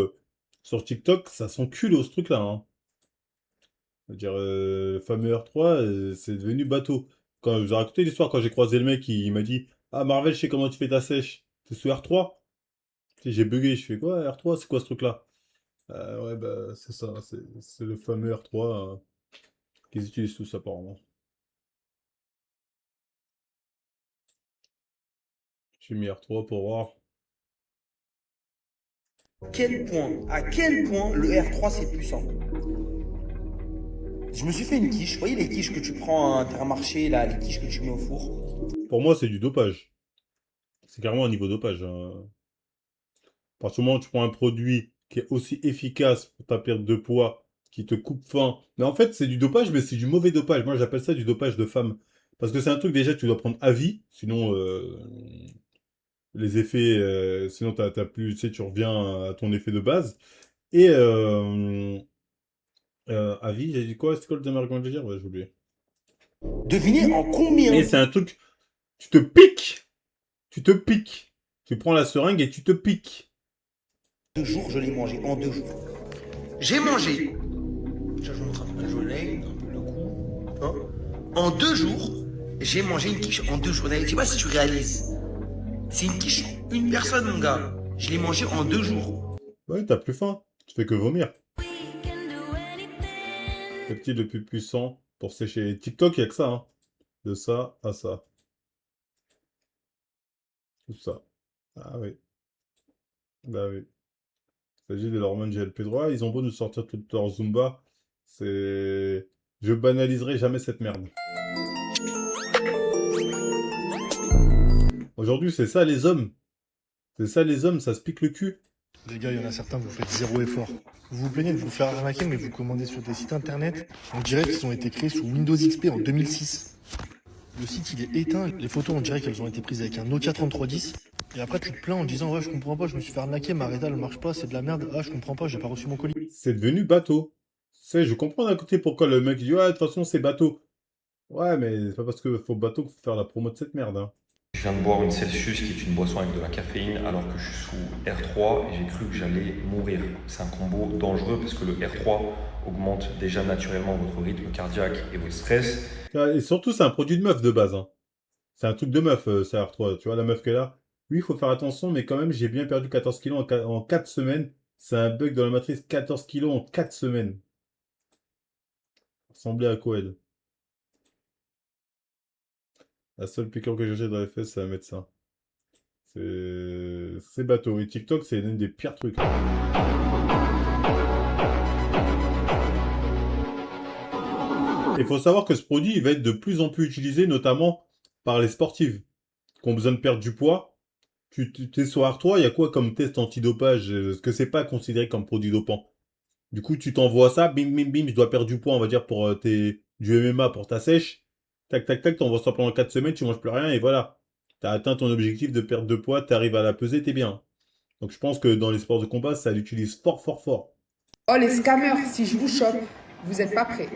sur TikTok, ça s'encule ce truc-là, hein. Je veux dire, le fameux R3, c'est devenu bateau. Quand je vous ai raconté l'histoire, quand j'ai croisé le mec, il m'a dit: Ah, Marvel, je sais comment tu fais ta sèche. C'est sous R3? Tu sais, j'ai bugué, je fais quoi, R3, c'est quoi ce truc-là? Ouais, bah, c'est ça, c'est le fameux R3 qu'ils utilisent tous apparemment. J'ai mis R3 pour voir. À quel point le R3 c'est puissant. Je me suis fait une quiche, vous voyez les quiches que tu prends à Intermarché, là, les quiches que tu mets au four. Pour moi, c'est du dopage. C'est carrément un niveau dopage, hein. À partir du moment où tu prends un produit qui est aussi efficace pour ta perte de poids, qui te coupe faim. Mais en fait, c'est du dopage, mais c'est du mauvais dopage. Moi, j'appelle ça du dopage de femme. Parce que c'est un truc déjà que tu dois prendre à vie, sinon les effets, sinon t'as plus, tu sais, tu reviens à ton effet de base. Et à vie, j'ai dit quoi? C'est quoi le dernier argument que j'ai dit? Ouais, j'ai oublié. Devinez en combien Et c'est un truc, tu te piques, tu te piques. Tu prends la seringue et tu te piques. de jours je l'ai mangé, en 2 jours. J'ai mangé, je vous montre un peu la journée, un peu le cou, hein. En 2 jours, j'ai mangé une quiche en 2 jours. Je sais pas si tu réalises. C'est une quiche, une personne mon gars. Je l'ai mangé en 2 jours. Ouais, t'as plus faim. Tu fais que vomir. Peptide le plus puissant pour sécher. TikTok, il n'y a que ça, hein. De ça à ça. Tout ça. Ah oui. Bah oui. Il s'agit de l'hormone GLP-3. Ils ont beau nous sortir toute leur Zumba. C'est... Je banaliserai jamais cette merde. Aujourd'hui, c'est ça les hommes. C'est ça les hommes, ça se pique le cul. Les gars, il y en a certains, vous faites zéro effort. Vous vous plaignez de vous faire arnaquer, mais vous commandez sur des sites internet. On dirait qu'ils ont été créés sous Windows XP en 2006. Le site, il est éteint. Les photos, on dirait qu'elles ont été prises avec un Nokia 3310. Et après, tu te plains en disant, ouais, je comprends pas, je me suis fait arnaquer, ma réda, elle marche pas, c'est de la merde. Ah, je comprends pas, j'ai pas reçu mon colis. C'est devenu bateau. C'est, je comprends d'un côté pourquoi le mec dit: Ouais, de toute façon, c'est bateau. Ouais, mais c'est pas parce que faut bateau qu'il faut faire la promo de cette merde, hein. Je viens de boire une Celsius qui est une boisson avec de la caféine alors que je suis sous R3 et j'ai cru que j'allais mourir. C'est un combo dangereux parce que le R3 augmente déjà naturellement votre rythme cardiaque et votre stress. Et surtout, c'est un produit de meuf de base, hein. C'est un truc de meuf, ça R3. Tu vois, la meuf qu'elle a. Oui, il faut faire attention, mais quand même, j'ai bien perdu 14 kilos en 4 semaines. C'est un bug dans la matrice. 14 kilos en 4 semaines. Ressemblait à quoi, elle? La seule piqûre que j'ai dans les fesses, c'est un médecin. C'est bateau. Et TikTok, c'est l'un des pires trucs. Il faut savoir que ce produit, il va être de plus en plus utilisé, notamment par les sportives qui ont besoin de perdre du poids. Tu es sur R3, il y a quoi comme test antidopage? Parce que c'est pas considéré comme produit dopant. Du coup, tu t'envoies ça, bim, bim, bim, je dois perdre du poids, on va dire, pour du MMA, pour ta sèche. Tac, tac, tac, t'envoies ça pendant 4 semaines, tu manges plus rien, et voilà. T'as atteint ton objectif de perte de poids, t'arrives à la peser, t'es bien. Donc je pense que dans les sports de combat, ça l'utilise fort, fort, fort. Oh les scammers, si je vous chope, vous n'êtes pas prêts.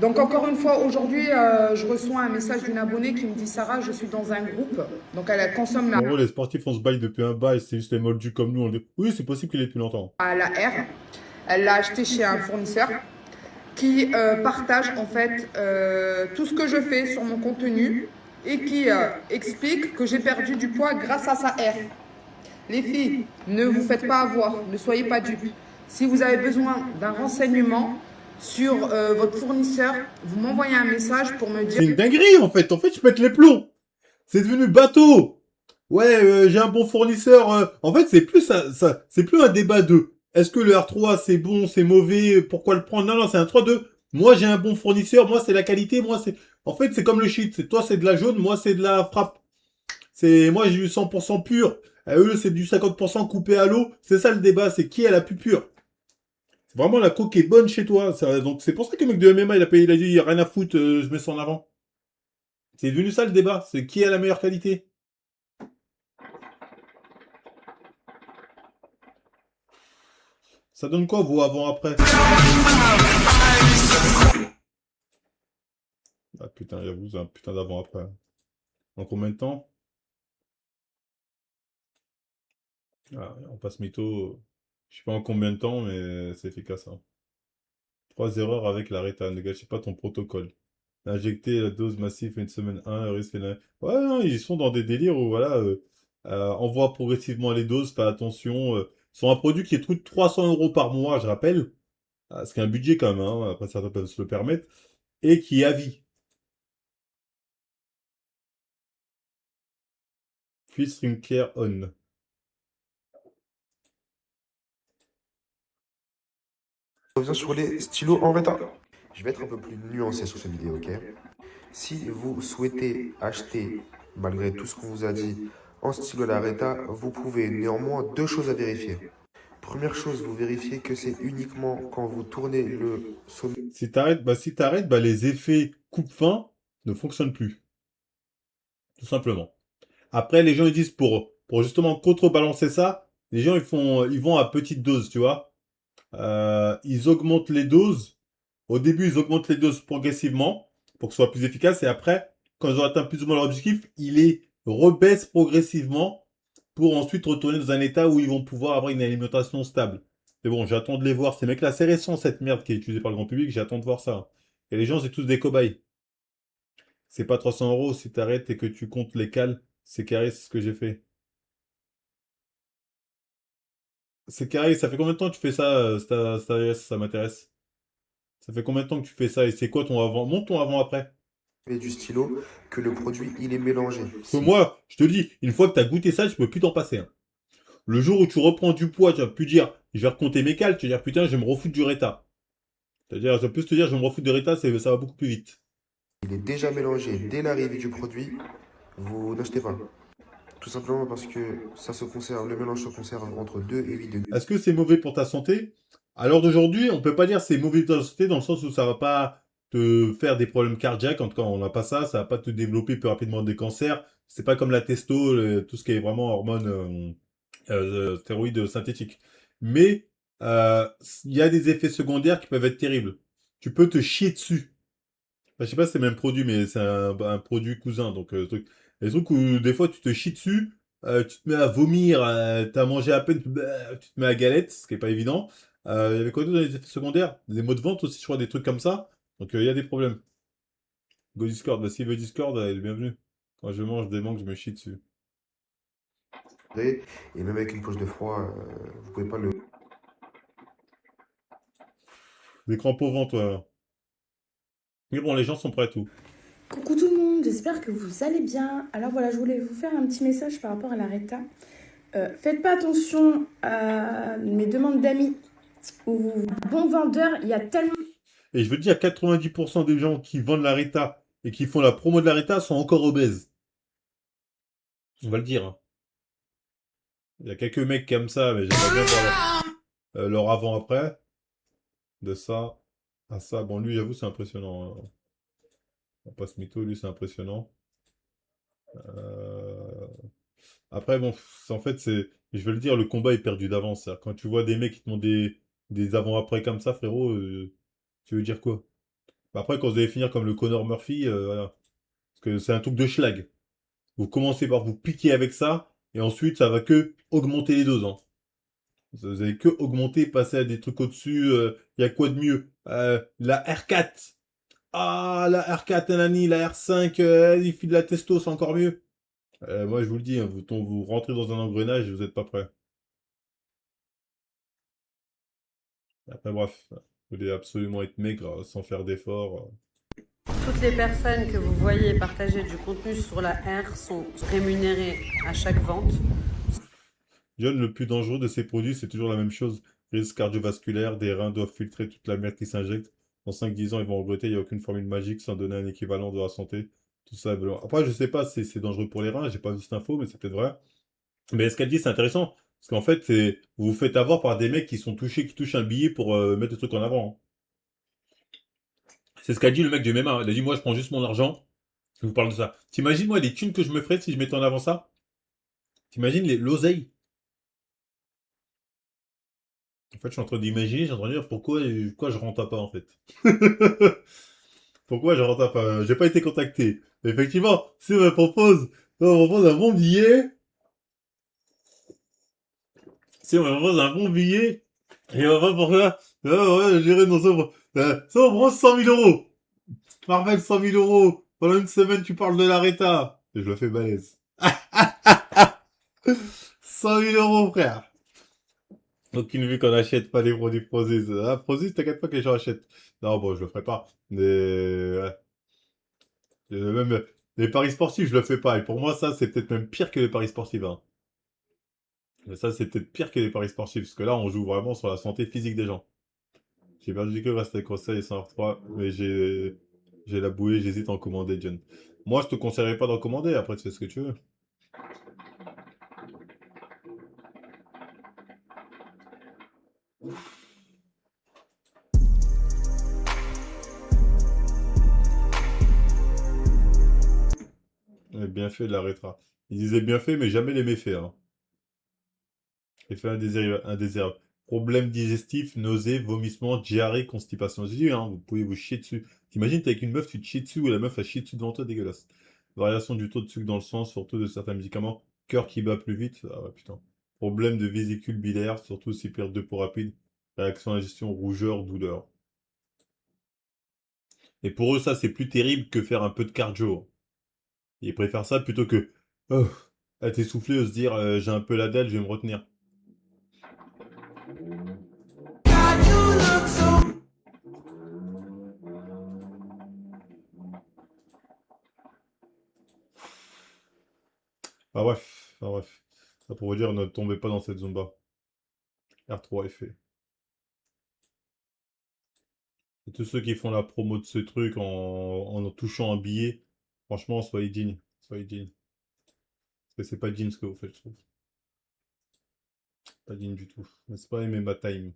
Donc encore une fois, aujourd'hui, je reçois un message d'une abonnée qui me dit: Sarah, je suis dans un groupe. Donc elle consomme En gros, les sportifs, on se baille depuis un bail, c'est juste les moldus comme nous. On dit: oui, c'est possible qu'il ait depuis longtemps. la R. Elle l'a acheté chez un fournisseur. qui partage en fait tout ce que je fais sur mon contenu et qui explique que j'ai perdu du poids grâce à sa R. Les filles, ne vous faites pas avoir, ne soyez pas dupes. Si vous avez besoin d'un renseignement sur votre fournisseur, vous m'envoyez un message pour me C'est une dire... dinguerie, en fait. En fait, je pète les plombs. C'est devenu bateau. Ouais, j'ai un bon fournisseur. En fait, c'est plus c'est plus un débat de est-ce que le R3 c'est bon, c'est mauvais, pourquoi le prendre? Non, non, c'est un 3-2. Moi, j'ai un bon fournisseur, moi, c'est la qualité, moi, c'est... En fait, c'est comme le shit. C'est toi, c'est de la jaune, moi, c'est de la frappe. Moi, j'ai eu 100% pur. Eux, c'est du 50% coupé à l'eau. C'est ça le débat, c'est qui est la plus pure. C'est vraiment la coke est bonne chez toi. Donc, c'est pour ça que le mec de MMA, il a dit, rien à foutre, je mets ça en avant. C'est devenu ça le débat. C'est qui a la meilleure qualité. Ça donne quoi, vous, avant-après? Ah putain, j'avoue, c'est un putain d'avant-après. En combien de temps? Ah, on passe mytho. Je sais pas en combien de temps, mais c'est efficace. Hein. 3 erreurs avec la RETA. Ne gâchez pas ton protocole. Injecter la dose massive une semaine 1, risque de... Ouais, non, ils sont dans des délires où, voilà, envoie progressivement les doses, fais attention. Sont un produit qui coûte 300 € par mois, je rappelle. Ce qui est un budget quand même, hein, après certains peuvent se le permettre. Et qui est à vie. Free Stream Care On. On revient sur les stylos en RETA. Je vais être un peu plus nuancé sur cette vidéo, ok? Si vous souhaitez acheter, malgré tout ce qu'on vous a dit, en stylo à la RETA, vous pouvez néanmoins deux choses à vérifier. Première chose, vous vérifiez que c'est uniquement quand vous tournez le sommet. Si t'arrêtes, les effets coupe-fin ne fonctionnent plus. Tout simplement. Après, les gens ils disent pour justement contrebalancer ça, les gens ils vont à petite dose, tu vois. Ils augmentent les doses. Au début, ils augmentent les doses progressivement pour que ce soit plus efficace. Et après, quand ils ont atteint plus ou moins leur objectif, ils les rebaissent progressivement pour ensuite retourner dans un état où ils vont pouvoir avoir une alimentation stable. Mais bon, j'attends de les voir. Ces mecs-là, c'est récent cette merde qui est utilisée par le grand public. J'attends de voir ça. Et les gens, c'est tous des cobayes. C'est pas 300 € si t'arrêtes et que tu comptes les cales. C'est carré, c'est ce que j'ai fait. C'est carré, ça fait combien de temps que tu fais ça, ça m'intéresse. Ça fait combien de temps que tu fais ça et c'est quoi ton avant? Montre ton avant-après. Du stylo, que le produit, il est mélangé. Parce que moi, je te dis, une fois que tu as goûté ça, tu peux plus t'en passer. Hein. Le jour où tu reprends du poids, tu vas plus dire, je vais recompter mes cales, tu vas dire, putain, je vais me refoutre du Reta. C'est-à-dire, je vais plus te dire, je vais me refoutre du Reta, ça va beaucoup plus vite. Il est déjà mélangé dès l'arrivée du produit, vous n'achetez pas. Tout simplement parce que ça se conserve, le mélange se conserve entre 2 et 8 degrés. Est-ce que c'est mauvais pour ta santé? À l'heure d'aujourd'hui, on peut pas dire que c'est mauvais pour ta santé dans le sens où ça va pas te faire des problèmes cardiaques. En tout cas, on n'a pas ça. Ça va pas te développer plus rapidement des cancers. C'est pas comme la testo, tout ce qui est vraiment hormones, stéroïdes synthétiques. Mais il y a des effets secondaires qui peuvent être terribles. Tu peux te chier dessus. Enfin, je sais pas si c'est le même produit, mais c'est un produit cousin. Donc, les trucs où des fois tu te chies dessus, tu te mets à vomir, t'as mangé à peine, bah, tu te mets à galette, ce qui est pas évident. Il y avait quoi d'autre dans les effets secondaires? Des maux de ventre aussi, je crois, des trucs comme ça. Donc, il y a des problèmes. Go Discord, bah, s'il veut Discord, il est bienvenu. Quand je mange des mangues, je me chie dessus. Et même avec une poche de froid, vous pouvez pas le... Des crampes au ventre, toi. Mais bon, les gens sont prêts à tout. Coucou tout le monde, j'espère que vous allez bien. Alors voilà, je voulais vous faire un petit message par rapport à la RETA. Faites pas attention à mes demandes d'amis ou bons vendeurs, il y a tellement... Et je veux dire, 90% des gens qui vendent la Rita et qui font la promo de la Rita sont encore obèses. On va le dire. Hein. Il y a quelques mecs comme ça, mais j'aimerais bien voir leur avant-après. De ça à ça. Bon, lui, j'avoue, c'est impressionnant. Hein. On passe mytho, lui, c'est impressionnant. Après, bon, en fait, je vais le dire, le combat est perdu d'avance. Quand tu vois des mecs qui te montrent des avant-après comme ça, frérot, tu veux dire quoi? Après, quand vous allez finir comme le Conor Murphy, voilà. Parce que c'est un truc de schlag. Vous commencez par vous piquer avec ça, et ensuite, ça va que augmenter les doses. Hein. Vous avez que augmenter, passer à des trucs au-dessus. Il y a quoi de mieux? La R4. Ah, la R4, nanani, la R5, il file de la testo, c'est encore mieux. Moi, je vous le dis, hein, vous rentrez dans un engrenage et vous n'êtes pas prêt. Après, bref, vous voulez absolument être maigre sans faire d'efforts. Toutes les personnes que vous voyez partager du contenu sur la R sont rémunérées à chaque vente. John, le plus dangereux de ces produits, c'est toujours la même chose. Risque cardiovasculaire, des reins doivent filtrer toute la merde qui s'injecte. En 5-10 ans, ils vont regretter, il n'y a aucune formule magique sans donner un équivalent de la santé. Tout ça. Après, je sais pas si c'est dangereux pour les reins, j'ai pas vu cette info, mais c'est peut-être vrai. Mais ce qu'elle dit, c'est intéressant. Parce qu'en fait, vous vous faites avoir par des mecs qui sont touchés, qui touchent un billet pour mettre le truc en avant, hein. C'est ce qu'a dit le mec du MMA, hein. Il a dit, moi, je prends juste mon argent. Je vous parle de ça. T'imagines, moi, les thunes que je me ferais si je mettais en avant ça? T'imagines l'oseille? En fait, je suis en train d'imaginer, je suis en train de dire pourquoi je rentre pas, en fait. Pourquoi je rentre pas? J'ai pas été contacté. Mais effectivement, si on me propose un bon billet, si on me propose un bon billet, et on va pourquoi? Ouais, j'irai dans ça, on prend 100 000 euros. Marvel, 100 000 euros. Pendant une semaine, tu parles de l'ARETA. Et je le fais balèze. 100 000 euros, frère. Aucune vue qu'on achète pas des produits Prozis. Ah, Prozis, t'inquiète pas que les gens achètent. Non, bon, je le ferai pas. Mais, ouais. Même les paris sportifs, je le fais pas. Et pour moi, ça, c'est peut-être même pire que les paris sportifs, hein. Mais ça, c'est peut-être pire que les paris sportifs. Parce que là, on joue vraiment sur la santé physique des gens. J'ai perdu que reste avec conseil et 103. Mais j'ai la bouée, j'hésite à en commander, John. Moi, je te conseillerais pas d'en commander. Après, tu fais ce que tu veux. Bien fait de la rétra. Il disait bien fait, mais jamais les méfaits, hein. Effet indésirable. Problème digestif, nausées, vomissements, diarrhée, constipation. J'ai dit, hein, vous pouvez vous chier dessus. T'imagines, t'es avec une meuf, tu te chies dessus, ou la meuf a chié dessus devant toi, dégueulasse. Variation du taux de sucre dans le sang, surtout de certains médicaments. Cœur qui bat plus vite. Ah ouais, putain. Problème de vésicule biliaire, surtout si perte de peau rapide. Réaction à la gestion, rougeur, douleur. Et pour eux, ça, c'est plus terrible que faire un peu de cardio. Ils préfèrent ça plutôt que oh, être essoufflé ou se dire j'ai un peu la dalle, je vais me retenir. Ah bref, ah bref. Ça pour vous dire, ne tombez pas dans cette zone-là. R3 est fait. Et tous ceux qui font la promo de ce truc en touchant un billet, franchement, soyez dignes. Soyez dignes. Parce que c'est pas digne ce que vous faites, je trouve. Pas digne du tout. Mais c'est pas MMA Time.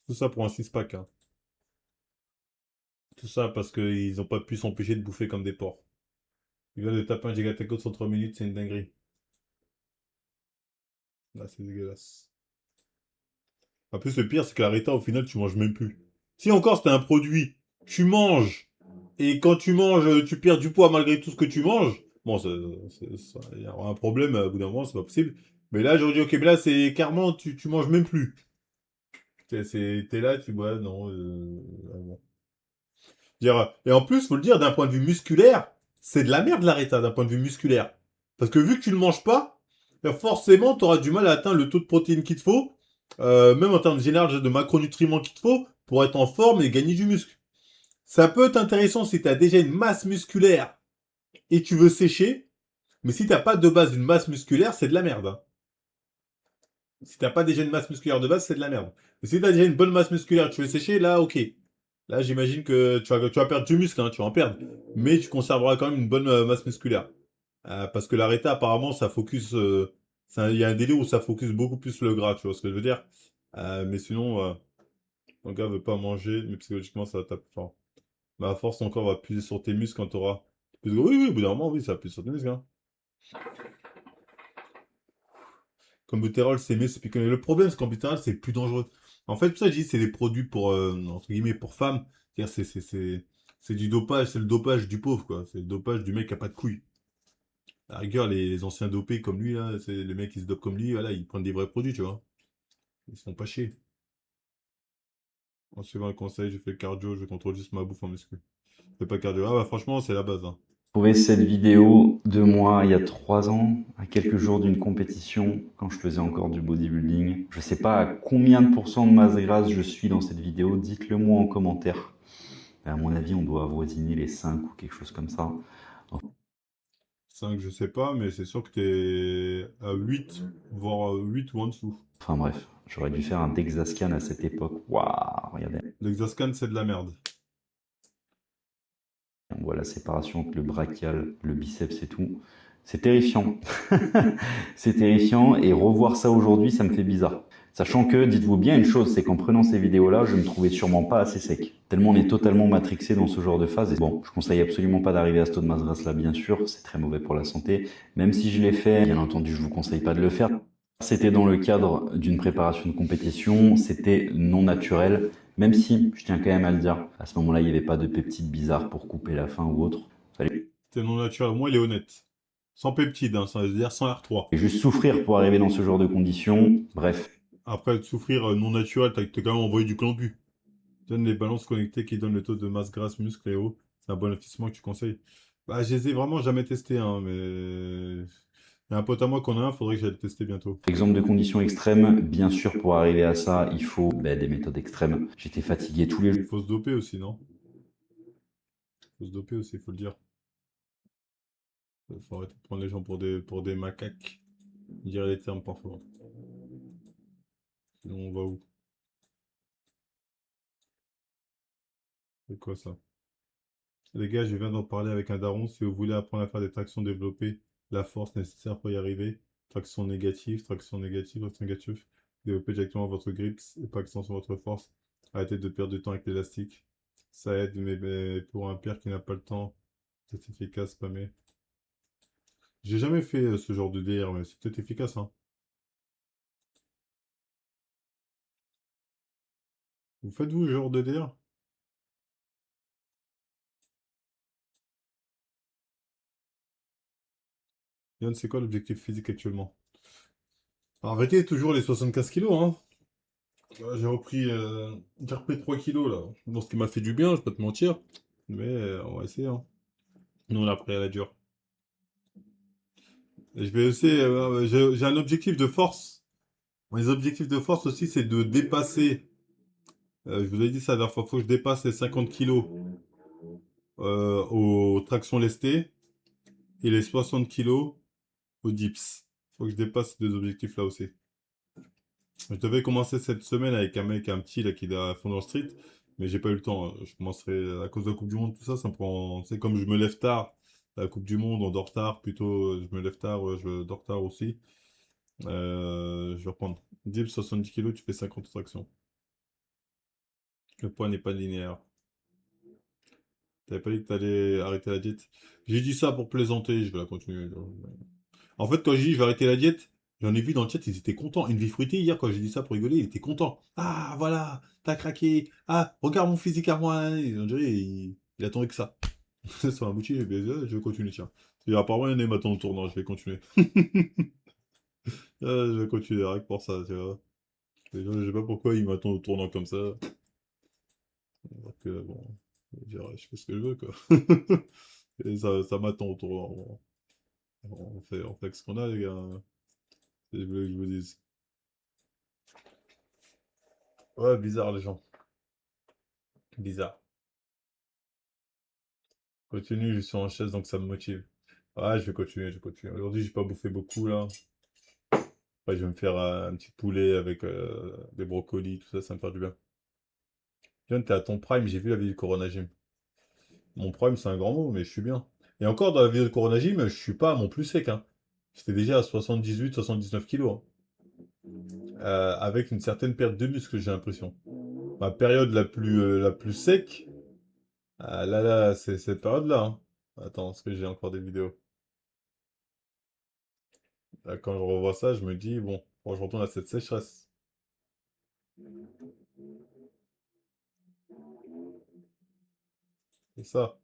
Tout ça pour un 6-pack, hein. Tout ça parce qu'ils n'ont pas pu s'empêcher de bouffer comme des porcs. Il vient de taper un gigatecode sur 3 minutes, c'est une dinguerie. Là, c'est dégueulasse. En plus, le pire, c'est que la Rita, au final, tu manges même plus. Si encore c'était un produit, tu manges, et quand tu manges, tu perds du poids malgré tout ce que tu manges, bon, il y aura un problème, au bout d'un moment, c'est pas possible. Mais là, j'aurais dit, ok, mais là, c'est carrément, tu manges même plus. T'es là, tu bois, non, bon. Et en plus, faut le dire, d'un point de vue musculaire, c'est de la merde l'ARETA, d'un point de vue musculaire. Parce que vu que tu le manges pas, forcément, tu auras du mal à atteindre le taux de protéines qu'il te faut, même en termes généraux de macronutriments qu'il te faut, pour être en forme et gagner du muscle. Ça peut être intéressant si tu as déjà une masse musculaire et tu veux sécher, mais si t'as pas de base une masse musculaire, c'est de la merde, hein. Si t'as pas déjà une masse musculaire de base, c'est de la merde. Mais si t'as déjà une bonne masse musculaire, tu veux sécher, là, ok. Là, j'imagine que tu vas perdre du muscle, hein, tu vas en perdre. Mais tu conserveras quand même une bonne masse musculaire. Parce que l'ARETA, apparemment, ça focus... il y a un délire où ça focus beaucoup plus le gras, tu vois ce que je veux dire. Mais sinon, ton gars veut pas manger, mais psychologiquement, ça tape fort. Mais à force, ton corps va puiser sur tes muscles quand t'auras... Oui, oui, au bout d'un moment, oui, ça va puiser sur tes muscles, hein. Comme butérol, c'est mieux, c'est piquant. Le problème, c'est qu'en butérol, c'est plus dangereux. En fait, tout ça, je dis, c'est des produits pour, entre guillemets, pour femmes. C'est du dopage, c'est le dopage du pauvre, quoi. C'est le dopage du mec qui a pas de couilles. À la rigueur, les anciens dopés comme lui, là, c'est les mecs qui se dopent comme lui, voilà, ils prennent des vrais produits, tu vois. Ils se font pas chier. En suivant le conseil, je fais cardio, je contrôle juste ma bouffe en muscu. Je fais pas cardio. Ah bah franchement, c'est la base, hein. Trouvé cette vidéo de moi il y a 3 ans, à quelques jours d'une compétition, quand je faisais encore du bodybuilding. Je sais pas à combien de pourcents de masse grasse je suis dans cette vidéo, dites-le moi en commentaire. À mon avis, on doit avoisiner les 5 ou quelque chose comme ça. 5, je sais pas, mais c'est sûr que t'es à 8, voire 8 ou en dessous. Enfin bref, j'aurais dû faire un Dexascan à cette époque. Waouh, regardez. L'Hexascan, c'est de la merde. On voit la séparation entre le brachial, le biceps et tout. C'est terrifiant. C'est terrifiant et revoir ça aujourd'hui, ça me fait bizarre. Sachant que, dites-vous bien une chose, c'est qu'en prenant ces vidéos-là, je me trouvais sûrement pas assez sec. Tellement on est totalement matrixé dans ce genre de phase. Et bon, je conseille absolument pas d'arriver à ce taux de masse grasse là, bien sûr, c'est très mauvais pour la santé. Même si je l'ai fait, bien entendu, je vous conseille pas de le faire. C'était dans le cadre d'une préparation de compétition, c'était non naturel, même si, je tiens quand même à le dire, à ce moment-là, il n'y avait pas de peptides bizarres pour couper la faim ou autre. C'était non naturel, au moins il est honnête. Sans peptides, hein, ça veut dire sans R3. Et juste souffrir pour arriver dans ce genre de conditions, bref. Après, souffrir non naturel, t'as quand même envoyé du clambu. Donne les balances connectées qui donnent le taux de masse grasse, muscle et eau. C'est un bon investissement que tu conseilles. Bah, je les ai vraiment jamais testés, hein, mais... Il y a un pote à moi qu'on a un, faudrait que j'aille le tester bientôt. Exemple de conditions extrêmes, bien sûr, pour arriver à ça, il faut des méthodes extrêmes. J'étais fatigué tous les jours. Il faut se doper aussi, non? Il faut se doper aussi, il faut le dire. Il faut arrêter de prendre les gens pour des macaques. Je dirais les termes parfois. Sinon, on va où? C'est quoi ça? Les gars, je viens d'en parler avec un daron. Si vous voulez apprendre à faire des tractions développées, la force nécessaire pour y arriver, traction négative, traction négative, traction négative, développez directement votre grips et pas accent sur votre force. Arrêtez de perdre du temps avec l'élastique. Ça aide, mais pour un père qui n'a pas le temps, c'est efficace, pas mais. J'ai jamais fait ce genre de délire, mais c'est peut-être efficace, hein. Vous faites-vous ce genre de délire? Yann, c'est quoi l'objectif physique actuellement? En vérité, toujours les 75 kilos, hein. J'ai repris 3 kilos, là. Bon, ce qui m'a fait du bien, je vais pas te mentir. Mais on va essayer, hein. Nous, on a pris à la dure. Et je vais essayer, j'ai un objectif de force. Mes objectifs de force aussi, c'est de dépasser. Je vous ai dit ça la dernière fois, il faut que je dépasse les 50 kilos aux tractions lestées et les 60 kilos aux dips. Il faut que je dépasse ces deux objectifs-là aussi. Je devais commencer cette semaine avec un mec, un petit là qui est à fond dans le street, mais j'ai pas eu le temps. Je commencerai à cause de la Coupe du Monde, tout ça, ça me prend. C'est comme je me lève tard, la Coupe du Monde, on dort tard, plutôt je me lève tard, je dors tard aussi. Je vais reprendre. Dips 70 kilos, tu fais 50 tractions. Le poids n'est pas linéaire. T'avais pas dit que t'allais arrêter la diète? J'ai dit ça pour plaisanter, je vais la continuer. En fait, quand j'ai dit je vais arrêter la diète, j'en ai vu dans le chat, ils étaient contents. Une vie fruitée, hier, quand j'ai dit ça pour rigoler, il était content. Ah, voilà, t'as craqué. Ah, regarde mon physique à moi. On dirait, il attendait que ça. Ça m'a motivé, mais je vais continuer, tiens. Et apparemment, il y en a maintenant au tournant, je vais continuer. Je vais continuer, rien que pour ça, tu vois. Je sais pas pourquoi il m'attend au tournant comme ça. Alors que, bon, je fais ce que je veux, quoi. Et ça m'attend au tournant. On fait ce qu'on a, les gars. C'est ce que je voulais que je vous dise. Ouais, bizarre, les gens. Bizarre. Continue, je suis en chaise, donc ça me motive. Ouais, je vais continuer, je vais continuer. Aujourd'hui, j'ai pas bouffé beaucoup, là. Après, je vais me faire un petit poulet avec des brocolis, tout ça, ça me fait du bien. John, t'es à ton prime, j'ai vu la vidéo du Corona Gym. Mon prime, c'est un grand mot, mais je suis bien. Et encore, dans la vidéo de Corona Gym, je suis pas à mon plus sec, hein. J'étais déjà à 78-79 kilos, hein. Avec une certaine perte de muscle, j'ai l'impression. Ma période la plus sec, là, c'est cette période-là, hein. Attends, est-ce que j'ai encore des vidéos? Là, quand je revois ça, je me dis, bon, faut que je retourne à cette sécheresse. C'est ça.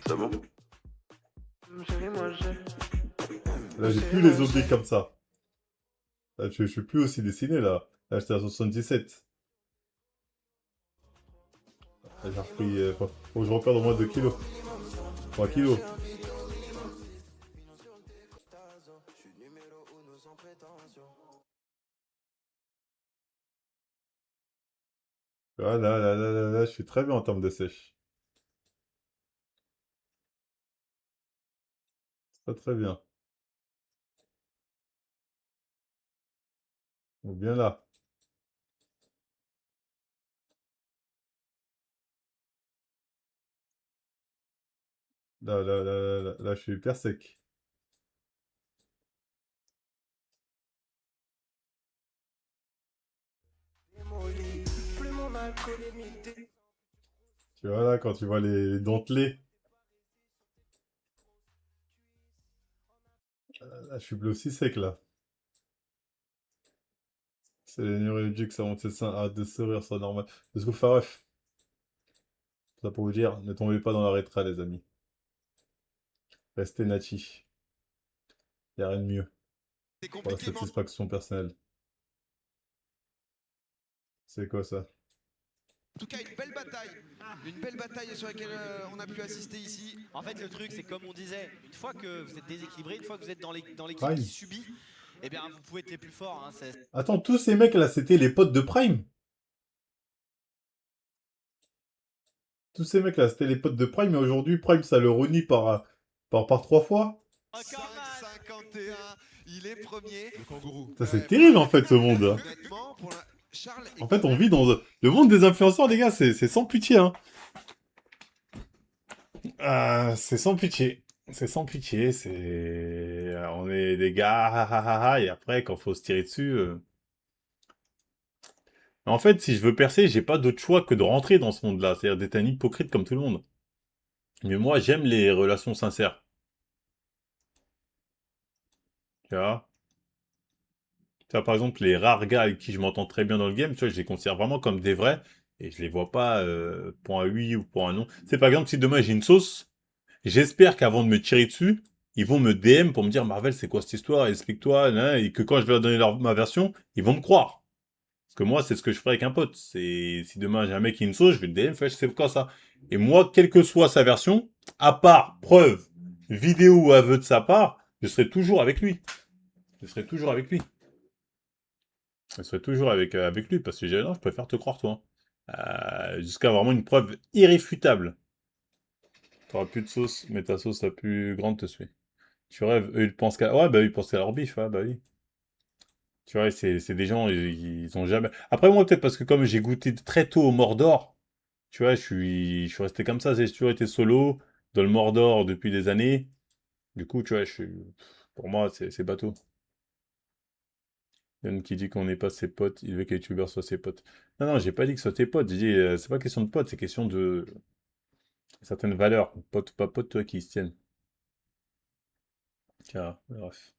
C'est bon? Là, j'ai plus les obliques comme ça. Là, je suis plus aussi dessiné, là. Là, j'étais à 77. Là, j'ai repris... faut que je reperde au moins 2 kilos. 3 kilos. Ah, là, je suis très bien en termes de sèche. Très, très bien. On est bien là. Là, je suis hyper sec. Tu vois là, quand tu vois les dentelés. Là, je suis bleu aussi sec là. C'est les neurologiques, ça monte ses seins. Arrête de sourire, c'est normal. Let's go, Faref. Ça pour vous dire, ne tombez pas dans la rétra, les amis. Restez natifs. Y a rien de mieux pour la satisfaction personnelle. C'est quoi ça? En tout cas, une belle bataille. Une belle bataille sur laquelle on a pu assister ici. En fait, le truc, c'est comme on disait, une fois que vous êtes déséquilibré, une fois que vous êtes dans l'équipe Prime. qui subit, eh bien, vous pouvez être les plus forts. Hein, Attends, tous ces mecs là, c'était les potes de Prime? Tous ces mecs là, c'était les potes de Prime, mais aujourd'hui, Prime, ça le renie par 3 fois? 5,51, il est premier. Le kangourou. Ça, c'est terrible en fait, ce monde. Honnêtement, pour la... Charles En fait, on vit dans le monde des influenceurs, les gars, c'est sans pitié, hein. C'est sans pitié. C'est sans pitié, c'est... On est des gars, ah, ah, ah, ah, et après, quand faut se tirer dessus... En fait, si je veux percer, j'ai pas d'autre choix que de rentrer dans ce monde-là, c'est-à-dire d'être un hypocrite comme tout le monde. Mais moi, j'aime les relations sincères. Tu vois? Tu vois, par exemple, les rares gars avec qui je m'entends très bien dans le game, tu vois, je les considère vraiment comme des vrais, et je les vois pas pour un oui ou pour un non. C'est par exemple, si demain j'ai une sauce, j'espère qu'avant de me tirer dessus, ils vont me DM pour me dire, Marvel, c'est quoi cette histoire? Explique-toi, hein, et que quand je vais leur donner ma version, ils vont me croire. Parce que moi, c'est ce que je ferais avec un pote. C'est si demain j'ai un mec qui a une sauce, je vais le DM, je sais quoi ça. Et moi, quelle que soit sa version, à part preuve, vidéo ou aveu de sa part, je serai toujours avec lui. Je serai toujours avec lui. Je serai toujours avec lui, parce que non, je préfère te croire, toi. Jusqu'à vraiment une preuve irréfutable. T'auras plus de sauce, mais ta sauce la plus grande te suit. Tu rêves, eux ils pensent qu'à... Ouais, bah ils pensent qu'à leur bif, ouais, bah oui. Tu vois, c'est des gens, ils ont jamais... Après moi, peut-être parce que comme j'ai goûté très tôt au Mordor, tu vois, je suis resté comme ça, j'ai toujours été solo, dans le Mordor depuis des années. Du coup, tu vois, pour moi, c'est bateau. Yann qui dit qu'on n'est pas ses potes, il veut que les youtubeurs soient ses potes. Non, non, j'ai pas dit que ce soit tes potes, j'ai dit, c'est pas question de potes, c'est question de certaines valeurs. Potes ou pas potes, toi, qui se tiennent. Tiens, bref.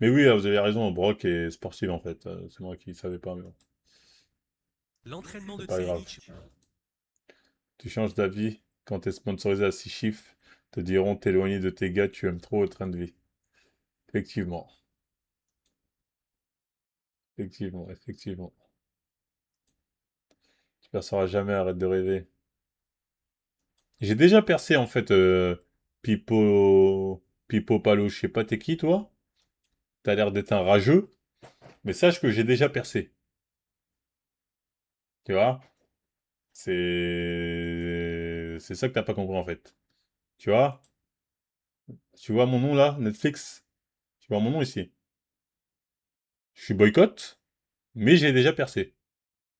Mais oui, vous avez raison, Brock est sportif en fait. C'est moi qui ne savais pas, mais bon. L'entraînement de C'est pas grave. Tsirich. Tu changes d'avis quand t'es sponsorisé à 6 chiffres, te diront t'éloigner de tes gars, tu aimes trop le train de vie. Effectivement. Effectivement, effectivement. Tu perceras jamais, arrête de rêver. J'ai déjà percé en fait Pipo Palo, je sais pas t'es qui toi? T'as l'air d'être un rageux, mais sache que j'ai déjà percé. Tu vois? C'est ça que t'as pas compris en fait. Tu vois? Tu vois mon nom là, Netflix? Tu vois mon nom ici? Je suis boycott, mais j'ai déjà percé.